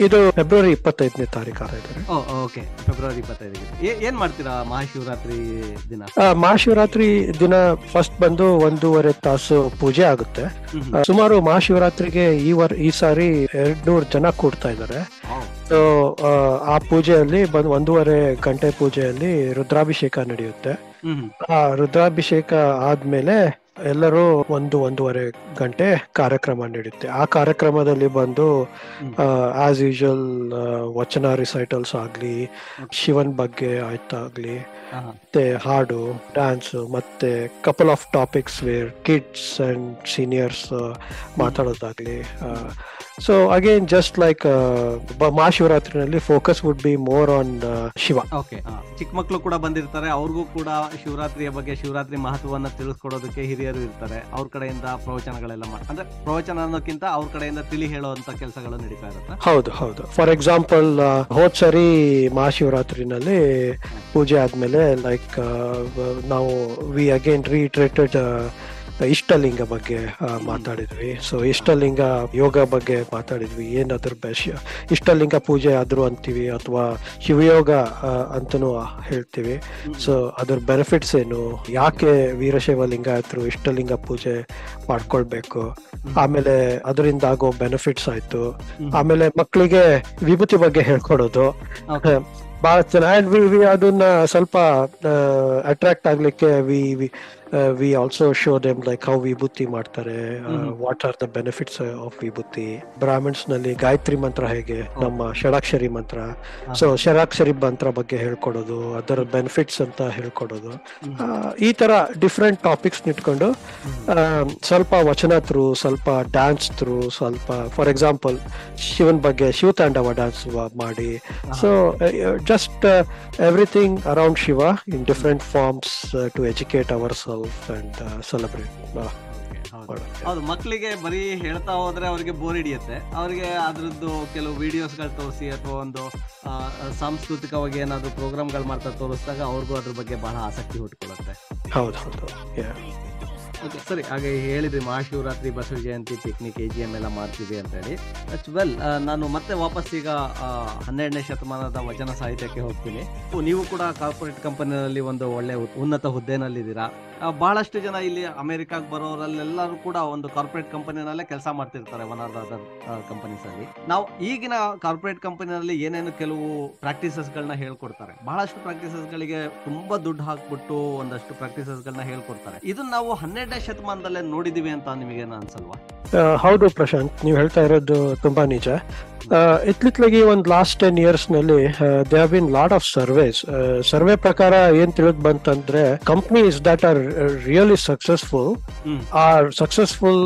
ಇದು ಫೆಬ್ರವರಿ 25ನೇ ತಾರೀಕು ಆಗಿದ್ದಾರೆ. ಓಕೆ, ಫೆಬ್ರವರಿ 25ಗೆ ಏನ್ ಮಾಡ್ತೀರಾ ಮಹಾಶಿವರಾತ್ರಿ ದಿನ? ಮಹಾಶಿವರಾತ್ರಿ ದಿನ ಫಸ್ಟ್ ಬಂದು 1.5 ತಾಸು ಪೂಜೆ ಆಗುತ್ತೆ. ಸುಮಾರು ಮಹಾಶಿವರಾತ್ರಿಗೆ ಈ ಸಾರಿ 200 ಜನ ಕೂಡ್ತಾ ಇದ್ದಾರೆ. ಸೊ ಆ ಪೂಜೆಯಲ್ಲಿ ಬಂದು 1.5 ಗಂಟೆ ಪೂಜೆಯಲ್ಲಿ ರುದ್ರಾಭಿಷೇಕ ನಡೆಯುತ್ತೆ. ಆ ರುದ್ರಾಭಿಷೇಕ ಆದ್ಮೇಲೆ ಎಲ್ಲರೂ 1.5 ಗಂಟೆ ಕಾರ್ಯಕ್ರಮ ನಡೆಯುತ್ತೆ. ಆ ಕಾರ್ಯಕ್ರಮದಲ್ಲಿ ಬಂದು ಆಸ್ ಯೂಶುವಲ್ ವಚನ ರಿಸೈಟಲ್ಸ್ ಆಗ್ಲಿ, ಶಿವನ್ ಬಗ್ಗೆ ಆಯ್ತಾಗ್ಲಿ, ಮತ್ತೆ ಹಾಡು, ಡ್ಯಾನ್ಸ್, ಮತ್ತೆ couple of topics where kids and seniors ಮಾತಾಡೋದಾಗ್ಲಿ. ಸೊ ಅಗೇನ್ ಜಸ್ಟ್ ಲೈಕ್ ಮಹಾಶಿವರಾತ್ರಿನಲ್ಲಿ focus would be more on Shiva. Okay. ಚಿಕ್ಕ ಮಕ್ಕಳು ಕೂಡ ಬಂದಿರ್ತಾರೆ, ಅವ್ರಿಗೂ ಕೂಡ ಶಿವರಾತ್ರಿಯ ಬಗ್ಗೆ, ಶಿವರಾತ್ರಿ ಮಹತ್ವವನ್ನ ತಿಳಿಸ್ಕೊಡೋದಕ್ಕೆ ಹಿರಿಯರು ಇರ್ತಾರೆ. ಅವ್ರ ಕಡೆಯಿಂದ ಪ್ರವಚನಗಳೆಲ್ಲ ಅಂದ್ರೆ ಪ್ರವಚನ ಅನ್ನೋಕ್ಕಿಂತ ಅವ್ರ ಕಡೆಯಿಂದ ತಿಳಿ ಹೇಳುವಂತ ಕೆಲಸಗಳು ನಡೀತಾ ಇರುತ್ತೆ. ಹೌದು. ಫಾರ್ ಎಕ್ಸಾಂಪಲ್ ಹೋದ್ ಸರಿ ಮಹಾಶಿವರಾತ್ರಿನಲ್ಲಿ ಪೂಜೆ ಆದ್ಮೇಲೆ ಲೈಕ್ ನಾವು ವಿ ಅಗೇನ್ ರೀಟ್ರೇಟೆಡ್ ಇಷ್ಟಲಿಂಗ ಬಗ್ಗೆ ಮಾತಾಡಿದ್ವಿ. ಸೊ ಇಷ್ಟಲಿಂಗ ಯೋಗ ಬಗ್ಗೆ ಮಾತಾಡಿದ್ವಿ. ಏನಾದ್ರ ಇಷ್ಟಲಿಂಗ ಪೂಜೆ ಆದ್ರೂ ಅಂತೀವಿ ಅಥವಾ ಶಿವಯೋಗ ಅಂತನೂ ಹೇಳ್ತೀವಿ. ಸೊ ಅದ್ರ ಬೆನಿಫಿಟ್ಸ್ ಏನು, ಯಾಕೆ ವೀರಶೈವ ಲಿಂಗಾಯತರು ಇಷ್ಟಲಿಂಗ ಪೂಜೆ ಮಾಡ್ಕೊಳ್ಬೇಕು, ಆಮೇಲೆ ಅದರಿಂದ ಆಗೋ ಬೆನಿಫಿಟ್ಸ್ ಆಯ್ತು. ಆಮೇಲೆ ಮಕ್ಕಳಿಗೆ ವಿಭೂತಿ ಬಗ್ಗೆ ಹೇಳ್ಕೊಡೋದು ಬಹಳ ಚೆನ್ನಾಗಿ. ಅದನ್ನ ಸ್ವಲ್ಪ ಅಟ್ರಾಕ್ಟ್ ಆಗ್ಲಿಕ್ಕೆ we also show them like how ವಿಭೂತಿ ಮಾಡ್ತಾರೆ, what are the benefits of ವಿಭೂತಿ. ಬ್ರಾಹ್ಮಿನ್ಸ್ ನಲ್ಲಿ ಗಾಯತ್ರಿ ಮಂತ್ರ ಹೇಗೆ, ನಮ್ಮ ಷಡಾಕ್ಷರಿ ಮಂತ್ರ, ಸೊ ಷಡಾಕ್ಷರಿ ಮಂತ್ರ ಬಗ್ಗೆ ಹೇಳ್ಕೊಡೋದು, ಅದರ ಬೆನಿಫಿಟ್ಸ್ ಅಂತ ಹೇಳ್ಕೊಡೋದು. ಈ ತರ ಡಿಫ್ರೆಂಟ್ ಟಾಪಿಕ್ಸ್ ಇಟ್ಕೊಂಡು ಸ್ವಲ್ಪ ವಚನ ಥ್ರೂ, ಸ್ವಲ್ಪ ಡ್ಯಾನ್ಸ್ ಥ್ರೂ, ಸ್ವಲ್ಪ ಫಾರ್ ಎಕ್ಸಾಂಪಲ್ ಶಿವನ್ ಬಗ್ಗೆ ಶಿವತಾಂಡವ ಡ್ಯಾನ್ಸ್ ಮಾಡಿ. So just everything around Shiva in different forms to educate ourselves and celebrate. ಹೌದು, ಮಕ್ಕಳಿಗೆ ಬರೀ ಹೇಳ್ತಾ ಹೋದ್ರೆ ಅವ್ರಿಗೆ ಬೋರ್ ಹಿಡಿಯುತ್ತೆ. ಅವ್ರಿಗೆ ಅದ್ರದ್ದು ಕೆಲವು ವಿಡಿಯೋಸ್ಗಳು ತೋರಿಸಿ ಅಥವಾ ಒಂದು ಸಾಂಸ್ಕೃತಿಕವಾಗಿ ಏನಾದ್ರು ಪ್ರೋಗ್ರಾಮ್ಗಳು ಮಾಡ್ತಾ ತೋರಿಸಿದಾಗ ಅವ್ರಿಗೂ ಅದ್ರ ಬಗ್ಗೆ ಬಹಳ ಆಸಕ್ತಿ ಹುಟ್ಕೊಳ್ಳುತ್ತೆ. ಹೌದು. ಓಕೆ, ಸರಿ. ಹಾಗೆ ಹೇಳಿದ್ರಿ ಮಹಾಶಿವರಾತ್ರಿ, ಬಸವ ಜಯಂತಿ, ಪಿಕ್ನಿಕ್, AGM ಎಲ್ಲ ಮಾಡ್ತೀವಿ ಅಂತ ಹೇಳಿ. That's well. ನಾನು ಮತ್ತೆ ವಾಪಸ್ ಈಗ 12ನೇ ಶತಮಾನದ ವಚನ ಸಾಹಿತ್ಯಕ್ಕೆ ಹೋಗ್ತೀನಿ. ನೀವು ಕೂಡ ಕಾರ್ಪೊರೇಟ್ ಕಂಪನಿಯಲ್ಲಿ ಒಂದು ಒಳ್ಳೆ ಉನ್ನತ ಹುದ್ದೆನಲ್ಲಿದ್ದೀರಾ. ಬಹಳಷ್ಟು ಜನ ಇಲ್ಲಿ ಅಮೆರಿಕಾಗ್ ಬರೋರೆಲ್ಲರೂ ಕೂಡ ಒಂದು ಕಾರ್ಪೊರೇಟ್ ಕಂಪನಿನಲ್ಲೇ ಕೆಲಸ ಮಾಡ್ತಿರ್ತಾರೆ, one are the other companies ಅಲ್ಲಿ. ನಾವು ಈಗಿನ ಕಾರ್ಪೊರೇಟ್ ಕಂಪನಿನಲ್ಲಿ ಏನೇನು ಕೆಲವು ಪ್ರಾಕ್ಟೀಸಸ್ ಗಳನ್ನ ಹೇಳ್ಕೊಡ್ತಾರೆ, ಬಹಳಷ್ಟು ಪ್ರಾಕ್ಟೀಸಸ್ ಗಳಿಗೆ ತುಂಬಾ ದುಡ್ಡು ಹಾಕ್ಬಿಟ್ಟು ಒಂದಷ್ಟು ಪ್ರಾಕ್ಟೀಸಸ್ ಗಳನ್ನ ಹೇಳ್ಕೊಡ್ತಾರೆ. ಇದನ್ನ ನಾವು 12ನೇ ಶತಮಾನದಲ್ಲೇ ನೋಡಿದೀವಿ ಅಂತ ನಿಮಗೇನು ಅನ್ಸಲ್ವಾ? ಹೌದು ಪ್ರಶಾಂತ್, ನೀವು ಹೇಳ್ತಾ ಇರೋದು ತುಂಬಾ ನಿಜ. ಇತ್ತೀಚೆಗೆ ಒಂದು ಲಾಸ್ಟ್ 10 years ನಲ್ಲಿ they have been lot of surveys. Survey ಪ್ರಕಾರ ಏನ್ ತಿಳಿದ್ ಬಂತಂದ್ರೆ, companies that are really successful are successful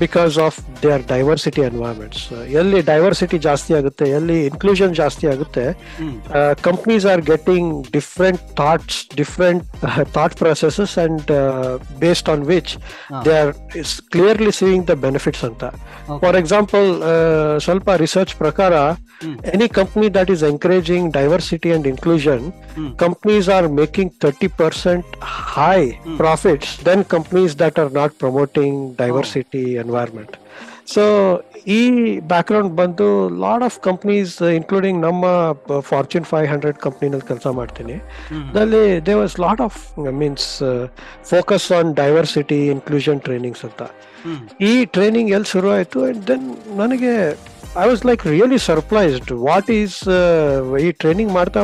because of their diversity environments. ಎಲ್ಲಿ ಡೈವರ್ಸಿಟಿ ಜಾಸ್ತಿ ಆಗುತ್ತೆ, ಎಲ್ಲಿ ಇನ್ಕ್ಲೂಷನ್ ಜಾಸ್ತಿ ಆಗುತ್ತೆ, companies are getting different thoughts, different thought processes and based on which they are clearly seeing the benefits ಅಂತ. For example, ಸ್ವಲ್ಪ research ಪ್ರಕಾರ, any company that is encouraging diversity and inclusion, companies are making 30% high profits than companies that are not promoting diversity environment. So ಈ background ಬಂದು lot of companies, including ನಮ್ಮ fortune 500 ಕಂಪ್ನಿನಲ್ಲಿ ಕೆಲಸ ಮಾಡ್ತೀನಿ, ಅದಲ್ಲಿ they was lot of focus on diversity inclusion trainings ಅಂತ. ಈ training ಎಲ್ಲಿ ಶುರು ಆಯ್ತು, ಅಂಡ್ ದೆನ್ ನನಗೆ I was like really surprised. What is ಈ ಟ್ರೈನಿಂಗ್ ಮಾಡ್ತಾ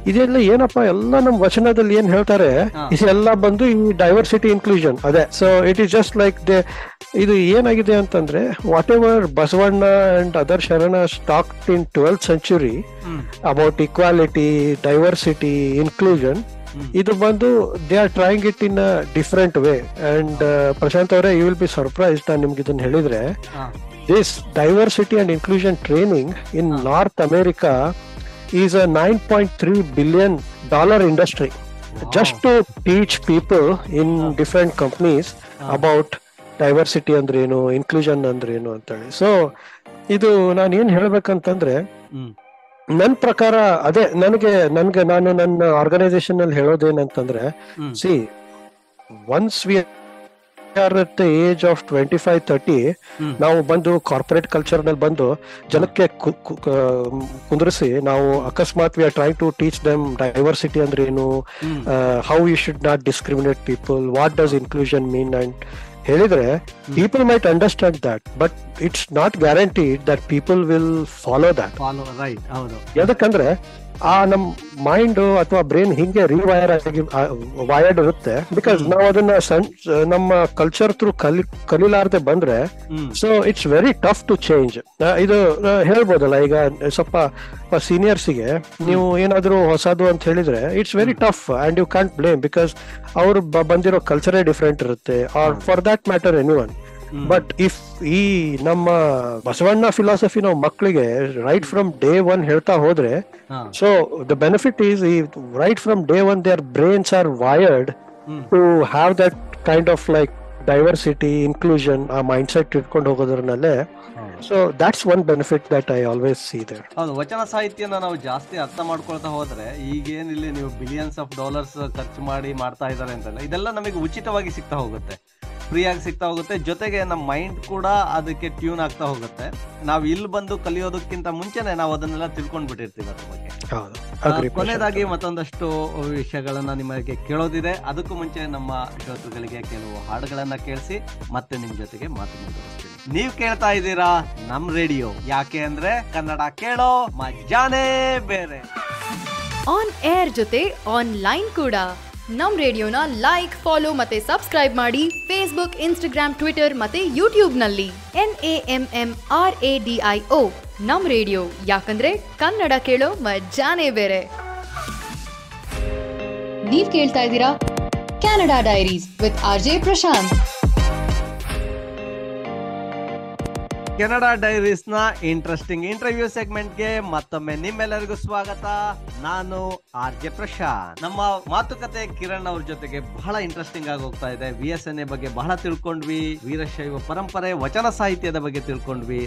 ಇದೆಲ್ಲ ಏನಪ್ಪಾ, ಎಲ್ಲ ನಮ್ ವಚನದಲ್ಲಿ ಏನ್ ಹೇಳ್ತಾರೆ ಇದೆಲ್ಲ ಬಂದು ಈ ಡೈವರ್ಸಿಟಿ ಇನ್ಕ್ಲೂಷನ್ ಅದೇ. So it is just like ಇದು ಏನಾಗಿದೆ ಅಂತಂದ್ರೆ, whatever Basavanna and other sharana talked in 12th century about equality, diversity, inclusion, ಇದು ಬಂದು they are trying it in a different way. And Prashant ಅವರೇ, ಯು ವಿಲ್ ಬಿ ಸರ್ಪ್ರೈಸ್ಡ್ ನಾನು ನಿಮ್ಗೆ ಇದನ್ನ ಹೇಳಿದ್ರೆ, this diversity and inclusion training in North America is a $9.3 billion industry. Wow. Just to teach people in different companies about diversity ಅಂದ್ರೇನು, inclusion ಅಂದ್ರೇನು ಅಂತೇಳಿ. So ಇದು ನಾನು ಏನ್ ಹೇಳ್ಬೇಕಂತಂದ್ರೆ, ನನ್ ಪ್ರಕಾರ ಅದೇ ನಾನು ನನ್ನ ಆರ್ಗನೈಸೇಷನ್ ಅಲ್ಲಿ ಹೇಳೋದೇನಂತಂದ್ರೆ, see once we are at the age of 25-30, ನಾವು ಬಂದು ಕಾರ್ಪೊರೇಟ್ ಕಲ್ಚರ್ ನಲ್ಲಿ ಬಂದು ಜನಕ್ಕೆ ಕುಂದ್ರಿಸಿ, ನಾವು ಅಕಸ್ಮಾತ್ we are trying to teach them diversity ಅಂದ್ರೆ ಏನು, how you should not discriminate people, what does inclusion mean and ಹೇಳಿದ್ರೆ, people might understand that, but it's not guaranteed that people will follow that. ಯಾಕಂದ್ರೆ ಆ ನಮ್ mind ಅಥವಾ brain ಹಿಂಗೆ rewire ಆಗಿ wired ಇರುತ್ತೆ. ಬಿಕಾಸ್ ನಾವು ಅದನ್ನ ನಮ್ಮ ಕಲ್ಚರ್ ಥ್ರೂ ಕಲಿಲಾರ್ದೆ ಬಂದ್ರೆ, so it's very tough to change. ಇದು ಹೇಳ್ಬೋದಲ್ಲ, ಈಗ ಸ್ವಲ್ಪ ಸೀನಿಯರ್ಸಿಗೆ ನೀವು ಏನಾದ್ರು ಹೊಸದು ಅಂತ ಹೇಳಿದ್ರೆ, it's very tough and you can't blame, because ಅವ್ರು ಬಂದಿರೋ ಕಲ್ಚರೇ ಡಿಫ್ರೆಂಟ್ ಇರುತ್ತೆ, or for that matter anyone. But if ಈ ನಮ್ಮ ಬಸವಣ್ಣ ಫಿಲಾಸಫಿ ನಾವು ಮಕ್ಕಳಿಗೆ ರೈಟ್ ಫ್ರಮ್ ಡೇ 1 ಹೇಳ್ತಾ ಹೋದ್ರೆ, so the benefit is right from day 1 their brains are wired to have that kind of like diversity, inclusion, ಆ mind set ಇಟ್ಕೊಂಡು ಹೋಗೋದ್ರಲ್ಲೇ. So that's one benefit that I always see there. ಹೌದು, ವಚನ ಸಾಹಿತ್ಯನ ನಾವು ಜಾಸ್ತಿ ಅರ್ಥ ಮಾಡ್ಕೊಳ್ತಾ ಹೋದ್ರೆ, ಈಗೇನಿಲ್ಲಿ ನೀವು ಬಿಲಿಯನ್ಸ್ ಆಫ್ ಡಾಲರ್ಸ್ ಖರ್ಚು ಮಾಡ್ತಾ ಇದ್ದಾರೆ ಅಂತಲ್ಲ, ಇದೆಲ್ಲ ನಮಗೆ ಉಚಿತವಾಗಿ ಸಿಗ್ತಾ ಹೋಗುತ್ತೆ, ಫ್ರೀ ಆಗಿ ಸಿಗ್ತಾ ಹೋಗುತ್ತೆ. ಜೊತೆಗೆ ನಮ್ಮ ಮೈಂಡ್ ಕೂಡ ಅದಕ್ಕೆ ಟ್ಯೂನ್ ಆಗ್ತಾ ಹೋಗುತ್ತೆ. ನಾವು ಇಲ್ಲಿ ಬಂದು ಕಲಿಯೋದಕ್ಕಿಂತ ಮುಂಚೆನೆ ನಾವು ಅದನ್ನೆಲ್ಲ ತಿಳ್ಕೊಂಡ್ಬಿಟ್ಟಿರ್ತೀವಿ ಅದ್ರ ಬಗ್ಗೆ. ಕೊನೆಯದಾಗಿ ಮತ್ತೊಂದಷ್ಟು ವಿಷಯಗಳನ್ನ ನಿಮಗೆ ಕೇಳೋದಿದೆ. ಅದಕ್ಕೂ ಮುಂಚೆ ನಮ್ಮ ಶ್ರೋತೃಗಳಿಗೆ ಕೆಲವು ಹಾಡುಗಳನ್ನ ಕೇಳಿಸಿ ಮತ್ತೆ ನಿಮ್ ಜೊತೆಗೆ ಮಾತು ಮುಂದುವರಿಸ್ತೀನಿ. ನೀವ್ ಕೇಳ್ತಾ ಇದ್ದೀರಾ ನಮ್ ರೇಡಿಯೋ, ಯಾಕೆ ಅಂದ್ರೆ ಕನ್ನಡ ಕೇಳೋ ಮಜಾನೇ ಬೇರೆ. ಆನ್ ಏರ್ ಜೊತೆ ಆನ್ಲೈನ್ ಕೂಡ ನಮ್ ರೇಡಿಯೋನ ಲೈಕ್, ಫಾಲೋ ಮತ್ತೆ ಸಬ್ಸ್ಕ್ರೈಬ್ ಮಾಡಿ ಫೇಸ್ಬುಕ್, ಇನ್ಸ್ಟಾಗ್ರಾಮ್, ಟ್ವಿಟರ್ ಮತ್ತೆ ಯೂಟ್ಯೂಬ್ ನಲ್ಲಿ. NAMMRADIO ನಮ್ ರೇಡಿಯೋ, ಯಾಕಂದ್ರೆ ಕನ್ನಡ ಕೇಳೋ ಮಜಾನೇ ಬೇರೆ. ನೀವ್ ಕೇಳ್ತಾ ಇದ್ದೀರಾ Canada diaries with RJ Prashant. Canada diaries ನ ಇಂಟ್ರೆಸ್ಟಿಂಗ್ ಇಂಟರ್ವ್ಯೂ ಸೆಗ್ಮೆಂಟ್ಗೆ ಮತ್ತೊಮ್ಮೆ ನಿಮ್ಮೆಲ್ಲರಿಗೂ ಸ್ವಾಗತ. ನಾನು ಆರ್.ಜೆ. ಪ್ರಶಾಂತ್. ನಮ್ಮ ಮಾತುಕತೆ ಕಿರಣ್ ಅವ್ರ ಜೊತೆಗೆ ಬಹಳ ಇಂಟ್ರೆಸ್ಟಿಂಗ್ ಆಗಿ ಹೋಗ್ತಾ ಇದೆ. VSNA ಬಗ್ಗೆ ಬಹಳ ತಿಳ್ಕೊಂಡ್ವಿ, ವೀರಶೈವ ಪರಂಪರೆ, ವಚನ ಸಾಹಿತ್ಯದ ಬಗ್ಗೆ ತಿಳ್ಕೊಂಡ್ವಿ.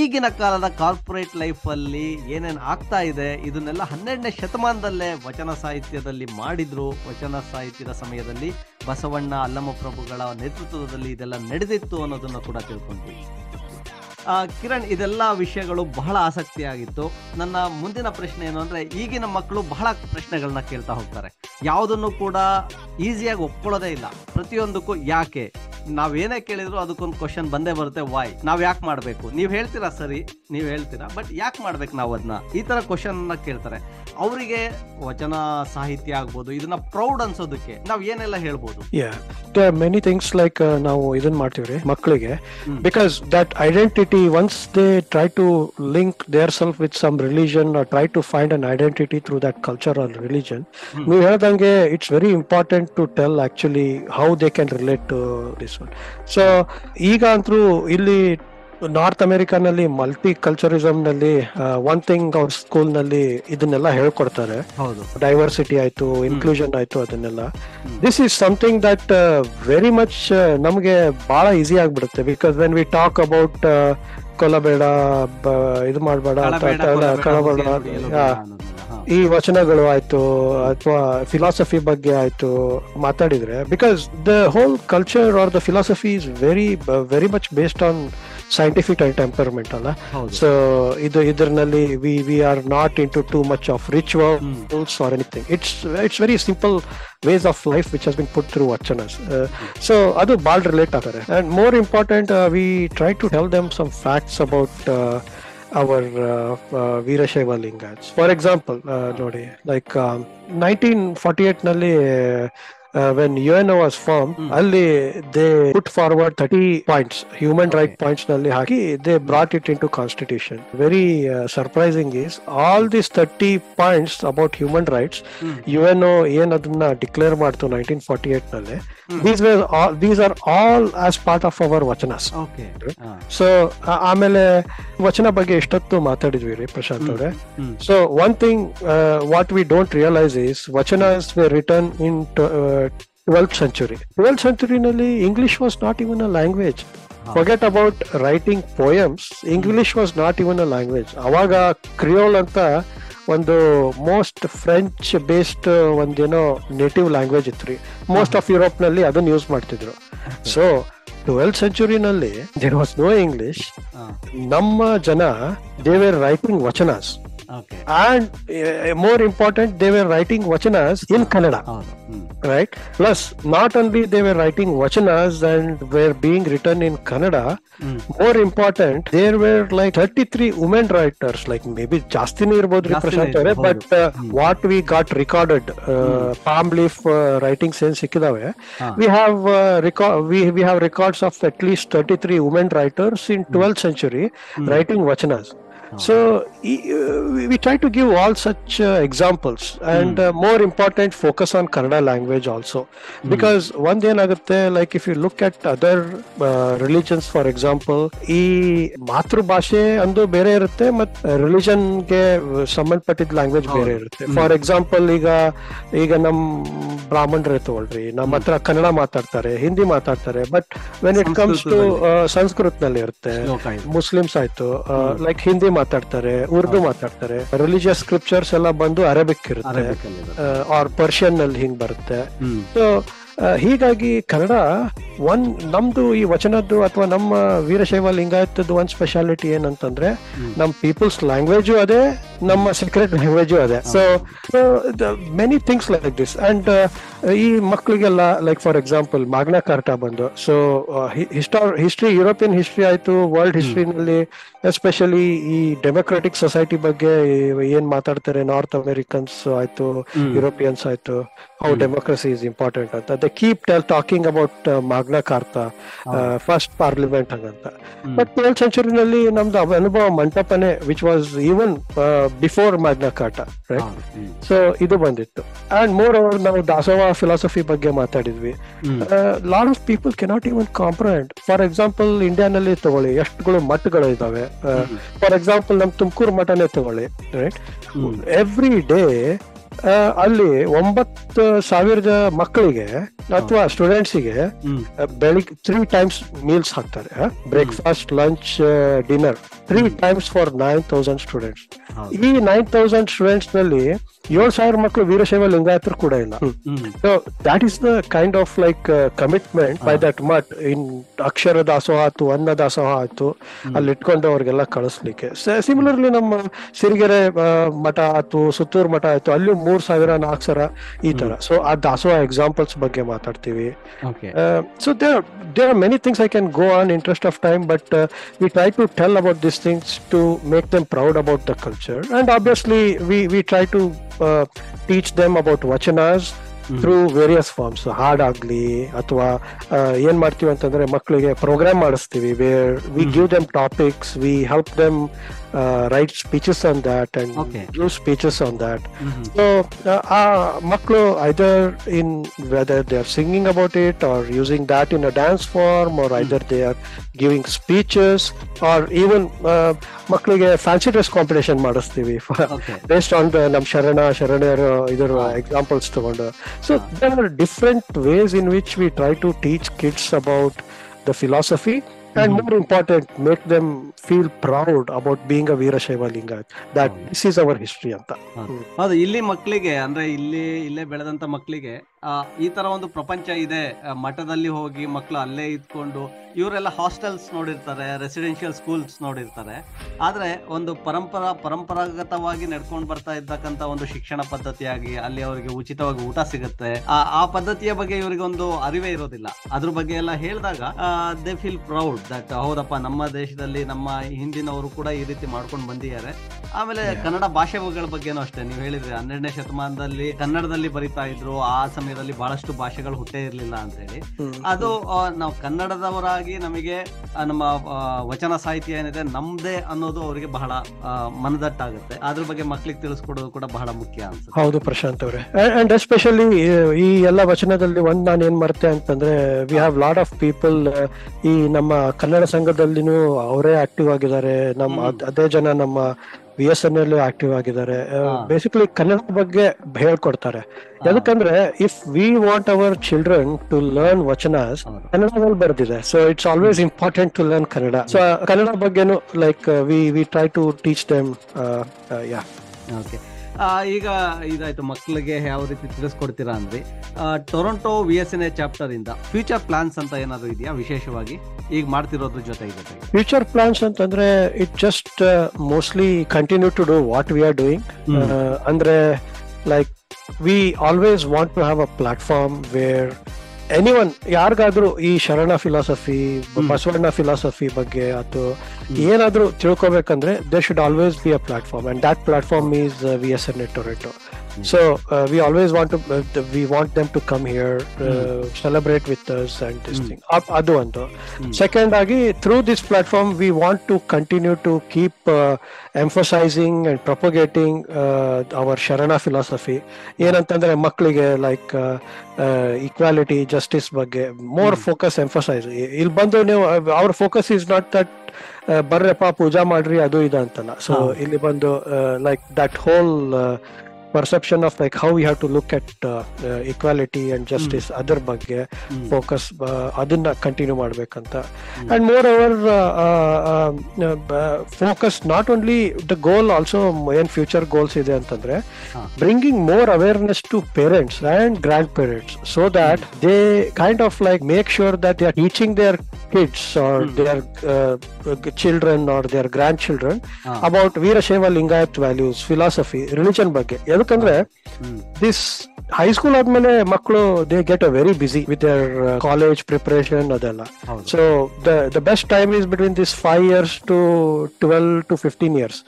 ಈಗಿನ ಕಾಲದ ಕಾರ್ಪೊರೇಟ್ ಲೈಫ್ ಅಲ್ಲಿ ಏನೇನ್ ಆಗ್ತಾ ಇದೆ, ಇದನ್ನೆಲ್ಲ 12ನೇ ಶತಮಾನದಲ್ಲೇ ವಚನ ಸಾಹಿತ್ಯದಲ್ಲಿ ಮಾಡಿದ್ರು. ವಚನ ಸಾಹಿತ್ಯದ ಸಮಯದಲ್ಲಿ ಬಸವಣ್ಣ, ಅಲ್ಲಮ ಪ್ರಭುಗಳ ನೇತೃತ್ವದಲ್ಲಿ ಇದೆಲ್ಲ ನಡೆದಿತ್ತು ಅನ್ನೋದನ್ನ ಕೂಡ ತಿಳ್ಕೊಂಡ್ವಿ. ಕಿರಣ್, ಇದೆಲ್ಲ ವಿಷಯಗಳು ಬಹಳ ಆಸಕ್ತಿಯಾಗಿತ್ತು. ನನ್ನ ಮುಂದಿನ ಪ್ರಶ್ನೆ ಏನು ಅಂದ್ರೆ, ಈಗಿನ ಮಕ್ಕಳು ಬಹಳ ಪ್ರಶ್ನೆಗಳನ್ನ ಕೇಳ್ತಾ ಹೋಗ್ತಾರೆ. ಯಾವುದನ್ನು ಕೂಡ ಈಸಿಯಾಗಿ ಒಪ್ಕೊಳ್ಳೋದೇ ಇಲ್ಲ. ಪ್ರತಿಯೊಂದಕ್ಕೂ ಯಾಕೆ, ನಾವೇನೇ ಕೇಳಿದ್ರು ಅದಕ್ಕೊಂದು ಕ್ವಶನ್ ಬಂದೇ ಬರುತ್ತೆ. ವೈ, ನಾವ್ ಯಾಕೆ ಮಾಡ್ಬೇಕು? ನೀವ್ ಹೇಳ್ತೀರಾ, ಸರಿ ನೀವ್ ಹೇಳ್ತೀರಾ, ಬಟ್ ಯಾಕೆ ಮಾಡ್ಬೇಕು ನಾವು ಅದನ್ನ? ಈ ತರ ಕ್ವಶನ್ ಕೇಳ್ತಾರೆ. ಅವರಿಗೆ ವಚನ ಸಾಹಿತ್ಯ ಆಗ್ಬೋದು, ಇದನ್ನ ಪ್ರೌಡ್ ಅನ್ಸೋದಕ್ಕೆ ನಾವ್ ಏನೆಲ್ಲ ಹೇಳ್ಬೋದು? ಮೆನಿ ಥಿಂಗ್ಸ್ ಲೈಕ್ ನಾವು ಇದನ್ನ ಮಾಡ್ತೀವ್ರಿ ಮಕ್ಕಳಿಗೆ, because that identity once they try to link their self with some religion or try to find an identity through that culture or religion, ನೀವು ಹೇಳ್ದಂಗೆ it's very important to tell actually how they can relate to this one. So ಈಗ ಅಂತೂ ಇಲ್ಲಿ north ಅಮೆರಿಕಾನಲ್ಲಿ multi ಕಲ್ಚರಿಸಮ್ ನಲ್ಲಿ one thing ಅವ್ರ school ನಲ್ಲಿ ಇದನ್ನೆಲ್ಲ ಹೇಳ್ಕೊಡ್ತಾರೆ. ಡೈವರ್ಸಿಟಿ ಆಯ್ತು, ಇನ್ಕ್ಲೂಷನ್ ಆಯ್ತು, ಅದನ್ನೆಲ್ಲ. This is something that very much ನಮ್ಗೆ ಬಹಳ ಈಸಿ ಆಗ್ಬಿಡುತ್ತೆ. Because when we talk about ಕೊಲ್ಲಬೇಡ, ಇದು ಮಾಡಬೇಡ, ಕಳಬೇಡ, ಈ ವಚನಗಳು ಆಯ್ತು ಅಥವಾ ಫಿಲಾಸಫಿ ಬಗ್ಗೆ ಆಯ್ತು ಮಾತಾಡಿದ್ರೆ, because the whole culture are the philosophy is very much based on scientific and temperament ಅಲ್ಲ. ಸೊ ಇದರಲ್ಲಿ we are not into too much of rituals or anything. It's very simple ways of life which has been put through vachanas. So adu ball relate agare, and more important we try to tell them some facts about our Veerashaiva lingats. For example, ನೋಡಿ, like 1948 ನಲ್ಲಿ when UNO was formed, ಅಲ್ಲಿ they put forward 30 points, human right points ನಲ್ಲಿ ಹಾಕಿ they brought it into constitution. Very surprising is all these 30 points about human rights, UNO ಏನ್ ಅದನ್ನ declare ಮಾಡ್ತು 1948 ನಲ್ಲಿ, these are all as part of our vachanas. So ಆಮೇಲೆ ವಚನ ಬಗ್ಗೆ ಎಷ್ಟೊತ್ತು ಮಾತಾಡಿದ್ವಿ ರೀ ಪ್ರಶಾಂತ್ ಅವರೇ. So one thing what we don't realize is vachanas were written in 12th century. 12th century ನಲ್ಲಿ English was not even a language. Forget about writing poems, English was not even a language. ಅವಾಗ creole ಅಂತ ಒಂದು most French based ಒಂದೇನೋ native language ಇತ್ತು. Most of Europe ನಲ್ಲಿ ಅದನ್ನ use ಮಾಡ್ತಿದ್ರು. So 12th century ನಲ್ಲಿ ದೇರ್ ವಾಸ್ ನೋ ಇಂಗ್ಲಿಷ್. ನಮ್ಮ ಜನ they were writing vachanas. And more important, they were writing vachanas in Kannada, right? Plus, not only they were writing vachanas and were being written in Kannada, more important, there were like 33 women writers, like maybe jastini irbodri Prashanth avare, but what we got recorded, palm leaf writing sense sikkidave, we have records of at least 33 women writers in 12th century writing vachanas. So we try to give all such examples, and more important, focus on Kannada language also, because one day ಏನಾಗುತ್ತೆ, like if you look at other religions, for example, ಈ ಮಾತೃ ಭಾಷೆ ಅಂದು ಬೇರೆ ಇರುತ್ತೆ, ಮತ್ತೆ religion ಗೆ ಸಂಬಂಧಪಟ್ಟಿದ language ಬೇರೆ ಇರುತ್ತೆ. ಫಾರ್ ಎಕ್ಸಾಂಪಲ್, ಈಗ ನಮ್ ಬ್ರಾಹ್ಮಣರೇ ತಗೊಳ್ರಿ, ನಮ್ಮ ಹತ್ರ ಕನ್ನಡ ಮಾತಾಡ್ತಾರೆ, ಹಿಂದಿ ಮಾತಾಡ್ತಾರೆ, but when it comes to Sanskrit ನಲ್ಲಿ ಇರುತ್ತೆ. ಮುಸ್ಲಿಮ್ಸ್ ಆಯ್ತು, ಲೈಕ್ ಹಿಂದಿ ಮಾತಾಡ್ತಾರೆ, ಉರ್ದು ಮಾತಾಡ್ತಾರೆ. ರಿಲಿಜಿಯಸ್ ಸ್ಕ್ರಿಪ್ಚರ್ಸ್ ಎಲ್ಲ ಬಂದು ಅರೇಬಿಕ್ ಇರುತ್ತೆ, ಆರ್ ಪರ್ಷಿಯನ್ ನಲ್ಲಿ ಹಿಂಗ್ ಬರುತ್ತೆ. ಸೊ ಹೀಗಾಗಿ ಕನ್ನಡ ನಮ್ದು ಈ ವಚನದ್ದು ಅಥವಾ ನಮ್ಮ ವೀರಶೈವ ಲಿಂಗಾಯತದ್ದು ಒಂದ್ ಸ್ಪೆಷಾಲಿಟಿ ಏನಂತಂದ್ರೆ, ನಮ್ ಪೀಪಲ್ಸ್ ಲ್ಯಾಂಗ್ವೇಜು ಅದೇ, ನಮ್ಮ ಸೀಕ್ರೆಟ್ ಲ್ಯಾಂಗ್ವೇಜು ಅದೇ. So many things like this. And ಈ ಮಕ್ಕಳಿಗೆಲ್ಲ like for example Magna Carta ಬಂದು, ಸೊ ಹಿಸ್ಟ್ರಿ, ಯುರೋಪಿಯನ್ ಹಿಸ್ಟ್ರಿ ಆಯ್ತು, ವರ್ಲ್ಡ್ ಹಿಸ್ಟ್ರಿನಲ್ಲಿ ಎಸ್ಪೆಷಲಿ ಈ ಡೆಮೊಕ್ರಾಟಿಕ್ ಸೊಸೈಟಿ ಬಗ್ಗೆ ಏನ್ ಮಾತಾಡ್ತಾರೆ ನಾರ್ತ್ ಅಮೆರಿಕನ್ಸ್ ಆಯ್ತು, ಯುರೋಪಿಯನ್ಸ್ ಆಯ್ತು, ಹೌ ಡೆಮೋಕ್ರಸಿ ಇಸ್ ಇಂಪಾರ್ಟೆಂಟ್ ಅಂತ. They keep talking about Magna Carta, first parliament ಹಂಗಂತ. ಬಟ್ 12th century ನಲ್ಲಿ ನಮ್ದು ಅನುಭವ ಮಂಟಪನೆ, which was even before Magna Carta, right? So ಇದು ಬಂದಿತ್ತು. ಅಂಡ್ ಮೋರ್ ಓವರ್ ನಾವು ದಾಸೋಹ ಫಿಲಾಸಫಿ ಬಗ್ಗೆ ಮಾತಾಡಿದ್ವಿ. Lot of people cannot even comprehend. For example ಇಂಡಿಯಾನಲ್ಲಿ ತಗೊಳ್ಳಿ, ಎಷ್ಟುಗಳು ಮಠಗಳು ಇದಾವೆ. ಫಾರ್ ಎಕ್ಸಾಂಪಲ್ ನಮ್ ತುಮಕೂರು ಮಠನೇ ತಗೊಳ್ಳಿ, ರೈಟ್? ಎವ್ರಿ ಡೇ ಅಲ್ಲಿ 9,000 ಮಕ್ಕಳಿಗೆ ಅಥವಾ ಸ್ಟೂಡೆಂಟ್ಸಿಗೆ ಬೆಳಿಗ್ಗೆ 3 times ಮೀಲ್ಸ್ ಹಾಕ್ತಾರೆ. Breakfast, lunch, dinner 3 times for 9,000 students. ಈ 9,000 ಸ್ಟೂಡೆಂಟ್ಸ್ ನಲ್ಲಿ 7,000 ಮಕ್ಕಳು ವೀರಶೈವ ಲಿಂಗಾಯತರು ಕೂಡ ಇಲ್ಲ. So that is the kind of like commitment by that math. In Akshara Dasoha ಆಯ್ತು, ಅನ್ನ ದಾಸೋಹ ಆಯ್ತು, ಅಲ್ಲಿ ಇಟ್ಕೊಂಡು ಅವ್ರಿಗೆಲ್ಲ ಕಳಿಸ್ಲಿಕ್ಕೆ. ಸಿಮಿಲರ್ಲಿ ನಮ್ಮ ಸಿರಿಗೆರೆ ಮಠ ಆಯ್ತು, ಸುತ್ತೂರು ಮಠ ಆಯ್ತು, ಅಲ್ಲಿ 3,000, 4,000 ಈ ತರ. ಸೊ ಆ ದಾಸೋಹ ಎಕ್ಸಾಂಪಲ್ಸ್ ಬಗ್ಗೆ ಮಾತಾಡ್ತೀವಿ. So there are many things I can go on interest of time, but we try to tell about these things to make them proud about the culture. And obviously we try to teach them about vachanas through various forms. ಹಾಡ್ ಆಗ್ಲಿ ಅಥವಾ ಏನ್ ಮಾಡ್ತೀವಿ ಅಂತಂದ್ರೆ ಮಕ್ಕಳಿಗೆ program ಮಾಡಿಸ್ತೀವಿ, where we give them topics, we help them write speeches on that and give speeches on that. So ಮಕ್ಕಳು either in whether they are singing about it or using that in a dance form, or either they are giving speeches, or even ಮಕ್ಕಳಿಗೆ fancy dress competition ಮಾಡಿಸ್ತೀವಿ based on the ನಮ್ ಶರಣರ ಇದರ examples ತಗೊಂಡು. So there are different ways in which we try to teach kids about the philosophy, and more important, make them feel proud about being a Veerashaiva Lingayat, that this is our history ಅಂತ. ಹೌದು, ಇಲ್ಲಿ ಮಕ್ಕಳಿಗೆ ಅಂದ್ರೆ ಇಲ್ಲೇ ಬೆಳೆದಂತ ಮಕ್ಕಳಿಗೆ ಈ ತರ ಒಂದು ಪ್ರಪಂಚ ಇದೆ. ಮಠದಲ್ಲಿ ಹೋಗಿ ಮಕ್ಕಳು ಅಲ್ಲೇ ಇದ್ಕೊಂಡು, ಇವರೆಲ್ಲ ಹಾಸ್ಟೆಲ್ಸ್ ನೋಡಿರ್ತಾರೆ, ರೆಸಿಡೆನ್ಷಿಯಲ್ ಸ್ಕೂಲ್ಸ್ ನೋಡಿರ್ತಾರೆ. ಆದ್ರೆ ಒಂದು ಪರಂಪರಾಗತವಾಗಿ ನಡ್ಕೊಂಡು ಬರ್ತಾ ಇದ್ದಕ್ಕಂತ ಒಂದು ಶಿಕ್ಷಣ ಪದ್ಧತಿಯಾಗಿ ಅಲ್ಲಿ ಅವರಿಗೆ ಉಚಿತವಾಗಿ ಊಟ ಸಿಗುತ್ತೆ, ಆ ಪದ್ಧತಿಯ ಬಗ್ಗೆ ಇವರಿಗೆ ಒಂದು ಅರಿವೇ ಇರೋದಿಲ್ಲ. ಅದ್ರ ಬಗ್ಗೆ ಎಲ್ಲ ಹೇಳಿದಾಗ ದೇ ಫೀಲ್ ಪ್ರೌಡ್ ದಟ್ ಹೌದಪ್ಪ, ನಮ್ಮ ದೇಶದಲ್ಲಿ ನಮ್ಮ ಹಿಂದಿನವರು ಕೂಡ ಈ ರೀತಿ ಮಾಡ್ಕೊಂಡು ಬಂದಿದ್ದಾರೆ. ಆಮೇಲೆ ಕನ್ನಡ ಭಾಷೆಗಳ ಬಗ್ಗೆನೂ ಅಷ್ಟೇ, ನೀವು ಹೇಳಿದ್ರಿ 12ನೇ ಶತಮಾನದಲ್ಲಿ ಕನ್ನಡದಲ್ಲಿ ಬರಿತಾ ಇದ್ರು, ಆ ಸಮಯದಲ್ಲಿ ಬಹಳಷ್ಟು ಭಾಷೆಗಳು ಹುಟ್ಟೇ ಇರ್ಲಿಲ್ಲ ಅಂತ ಹೇಳಿ. ಅದು ನಾವು ಕನ್ನಡದವರಾಗಿ ನಮಗೆ ನಮ್ಮ ವಚನ ಸಾಹಿತ್ಯ ಏನಿದೆ ನಮ್ದೇ ಅನ್ನೋದು ಅವರಿಗೆ ಬಹಳ ಮನದಟ್ಟಾಗುತ್ತೆ. ಅದ್ರ ಬಗ್ಗೆ ಮಕ್ಳಿಗೆ ತಿಳಿಸ್ಕೊಡೋದು ಕೂಡ ಬಹಳ ಮುಖ್ಯ ಅನ್ಸುತ್ತೆ. ಹೌದು ಪ್ರಶಾಂತ್ ಅವರೇ. ಅಂಡ್ ಎಸ್ಪೆಷಲಿ ಈ ಎಲ್ಲ ವಚನದಲ್ಲಿ ಒಂದ್ ನಾನು ಏನ್ ಮಾಡ್ತೆ ಅಂತಂದ್ರೆ, we have lot of people ಈ ನಮ್ಮ ಕನ್ನಡ ಸಂಘದಲ್ಲಿನೂ ಅವರೇ ಆಕ್ಟಿವ್ ಆಗಿದ್ದಾರೆ. ಅದೇ ಜನ ನಮ್ಮ VSNA ಆಕ್ಟಿವ್ ಆಗಿದ್ದಾರೆ. ಬೇಸಿಕಲಿ ಕನ್ನಡ ಬಗ್ಗೆ ಹೇಳ್ಕೊಡ್ತಾರೆ. ಯಾಕಂದ್ರೆ if we want our children to learn vachanas, ಕನ್ನಡದಲ್ಲಿ ಬರ್ದಿದೆ. So it's always important to learn Kannada. So Kannada ಬಗ್ಗೆನು like we try to teach them. Okay, ಈಗ ಇದಾಯ್ತು, ಮಕ್ಕಳಿಗೆ ಯಾವ ರೀತಿ ತಿಳಿಸ್ಕೊಡ್ತೀರಾ ಅಂದ್ರೆ, ಟೊರೊಂಟೊ VSNA ಚಾಪ್ಟರ್ ಇಂದ ಫ್ಯೂಚರ್ ಪ್ಲಾನ್ಸ್ ಅಂತ ಏನಾದ್ರು ಇದೆಯಾ ವಿಶೇಷವಾಗಿ ಈಗ ಮಾಡ್ತಿರೋದ್ರ ಜೊತೆಗೆ? ಫ್ಯೂಚರ್ ಪ್ಲಾನ್ಸ್ ಅಂತಂದ್ರೆ it just mostly continue to do what we are doing. ಅಂದ್ರೆ like we always want to have a platform where anyone, ಯಾರಿಗಾದ್ರೂ ಈ ಶರಣ ಫಿಲಾಸಫಿ, ಬಸವಣ್ಣ ಫಿಲಾಸಫಿ ಬಗ್ಗೆ ಅಥವಾ ಏನಾದ್ರೂ ತಿಳ್ಕೊಬೇಕಂದ್ರೆ there should always be a platform, and that platform is VSNA Toronto. So we always want them to come here, celebrate with us and this thing. Adu andu. Second agi, through this platform we want to continue to keep emphasizing and propagating our Sharana philosophy. ಏನಂತಂದ್ರೆ ಮಕ್ಕಳಿಗೆ like equality, justice ಬಗ್ಗೆ more focus emphasize. ಇಲ್ಲಿ ಬಂದು ನೀವು our focus is not that ಬರ್ರಪ್ಪ ಪೂಜಾ ಮಾಡ್ರಿ ಅದು ಇದು ಅಂತಲ್ಲ. ಸೊ ಇಲ್ಲಿ ಬಂದು like that hole perception of like how we have to look at equality and justice, ಅದರ ಬಗ್ಗೆ ಫೋಕಸ್ ಅದನ್ನ ಕಂಟಿನ್ಯೂ ಮಾಡ್ಬೇಕಂತ. And moreover focus not only the goal, also ಏನ್ ಫ್ಯೂಚರ್ ಗೋಲ್ಸ್ ಇದೆ ಅಂತಂದ್ರೆ bringing more awareness to parents and grandparents, so that they kind of like make sure that they are teaching their kids or their children or their grandchildren about Veerashaiva Lingayat values, philosophy, religion ಬಗ್ಗೆ. ಯಾಕಂದ್ರೆ this high school ಆದ್ಮೇಲೆ ಮಕ್ಕಳು they get a very busy with their college preparation ಅದೆಲ್ಲ. So the best time is between this 5 years to 12 to 15 years.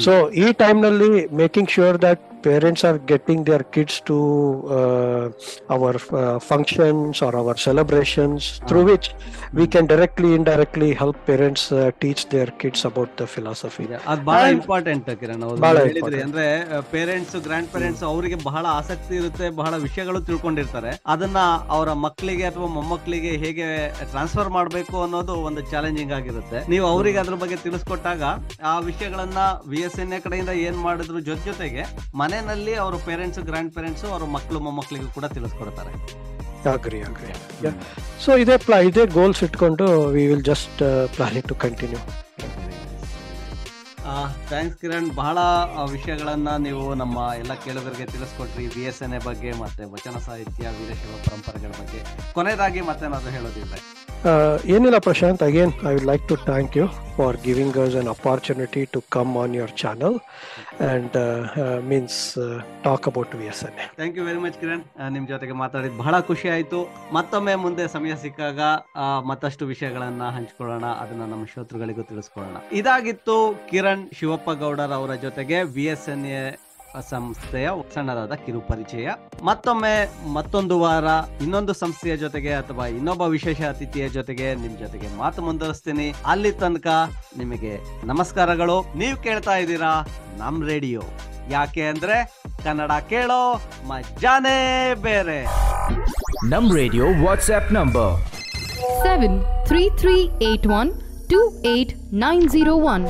So ಈ time ನಲ್ಲಿ making sure that parents are getting their kids to our functions or our celebrations, through which we can directly, indirectly help parents teach their kids about the philosophy. ಅದು ಬಹಳ important Kiran. ಅವ್ರು ಹೇಳಿದ್ರಿ ಅಂದ್ರೆ parents, grand parents ಅವರಿಗೆ ಬಹಳ ಆಸಕ್ತಿ ಇರುತ್ತೆ, ಬಹಳ ವಿಷಯಗಳು ತಿಳ್ಕೊಂಡಿರ್ತಾರೆ. ಅದನ್ನ ಅವರ ಮಕ್ಕಳಿಗೆ ಅಥವಾ ಮೊಮ್ಮಕ್ಕಳಿಗೆ ಹೇಗೆ ಟ್ರಾನ್ಸ್ಫರ್ ಮಾಡಬೇಕು ಅನ್ನೋದು ಒಂದು ಚಾಲೆಂಜಿಂಗ್ ಆಗಿರುತ್ತೆ. ನೀವು ಅವರಿಗೆ ಅದ್ರ ಬಗ್ಗೆ ತಿಳಿಸ್ಕೊಟ್ಟಾಗ ಆ ವಿಷಯಗಳನ್ನ VSNA ಕಡೆಯಿಂದ ಏನ್ ಮಾಡಿದ್ರು ಜೊತೆಗೆ ಮನೆಯಲ್ಲಿ ಅವರ ಪೇರೆಂಟ್ಸ್, ಗ್ರ್ಯಾಂಡ್ ಪೇರೆಂಟ್ಸ್ ಅವರ ಮಕ್ಕಳು ಮೊಮ್ಮಕ್ಕಳಿಗೂ ಕೂಡ ತಿಳಿಸ್ಕೊಡ್ತಾರೆ. Agree. So ಇದೇ ಗೋಲ್ಸ್ ಇಟ್ಕೊಂಡು we will just planning to continue. Thanks Kiran. ಬಹಳ ವಿಷಯಗಳನ್ನ ನೀವು ನಮ್ಮ ಎಲ್ಲ ಕೇಳುಗರಿಗೆ ತಿಳಿಸ್ಕೊಟ್ರಿ, VSNA ಬಗ್ಗೆ ಮತ್ತೆ ವಚನ ಸಾಹಿತ್ಯ, ವೀರಶೈವ ಪರಂಪರೆಗಳ ಬಗ್ಗೆ. ಕೊನೆಯದಾಗಿ ಮತ್ತೇನಾದ್ರು ಹೇಳೋದಿದ್ರೆ? ಏನಿಲ್ಲ Prashant, again I would like to thank you for giving us an opportunity to come on your channel and talk about VSNA. Thank you very much Kiran. ನಿಮ್ ಜೊತೆಗೆ ಮಾತಾಡಿದ್ ಬಹಳ ಖುಷಿ ಆಯ್ತು. ಮತ್ತೊಮ್ಮೆ ಮುಂದೆ ಸಮಯ ಸಿಕ್ಕಾಗ ಮತ್ತಷ್ಟು ವಿಷಯಗಳನ್ನ ಹಂಚ್ಕೊಳ್ಳೋಣ, ಅದನ್ನ ನಮ್ಮ ಶ್ರೋತೃಗಳಿಗೂ ತಿಳಿಸ್ಕೊಳ್ಳೋಣ. ಇದಾಗಿತ್ತು ಕಿರಣ್ ಶಿವಪ್ಪಗೌಡರ್ ಅವರ ಜೊತೆಗೆ VSNA ಸಂಸ್ಥೆಯ ಸಣ್ಣದಾದ ಕಿರು ಪರಿಚಯ. ಮತ್ತೊಮ್ಮೆ ಮತ್ತೊಂದು ವಾರ ಇನ್ನೊಂದು ಸಂಸ್ಥೆಯ ಜೊತೆಗೆ ಅಥವಾ ಇನ್ನೊಬ್ಬ ವಿಶೇಷ ಅತಿಥಿಯ ಜೊತೆಗೆ ನಿಮ್ ಜೊತೆಗೆ ಮಾತು ಮುಂದುವರಿಸ್ತೀನಿ. ಅಲ್ಲಿ ತನಕ ನಿಮಗೆ ನಮಸ್ಕಾರಗಳು. ನೀವು ಕೇಳ್ತಾ ಇದ್ದೀರಾ ನಮ್ ರೇಡಿಯೋ. ಯಾಕೆ ಅಂದ್ರೆ ಕನ್ನಡ ಕೇಳೋ ಮಜಾನೇ ಬೇರೆ. ನಮ್ ರೇಡಿಯೋ ವಾಟ್ಸ್ಆಪ್ ನಂಬರ್ 7338128901.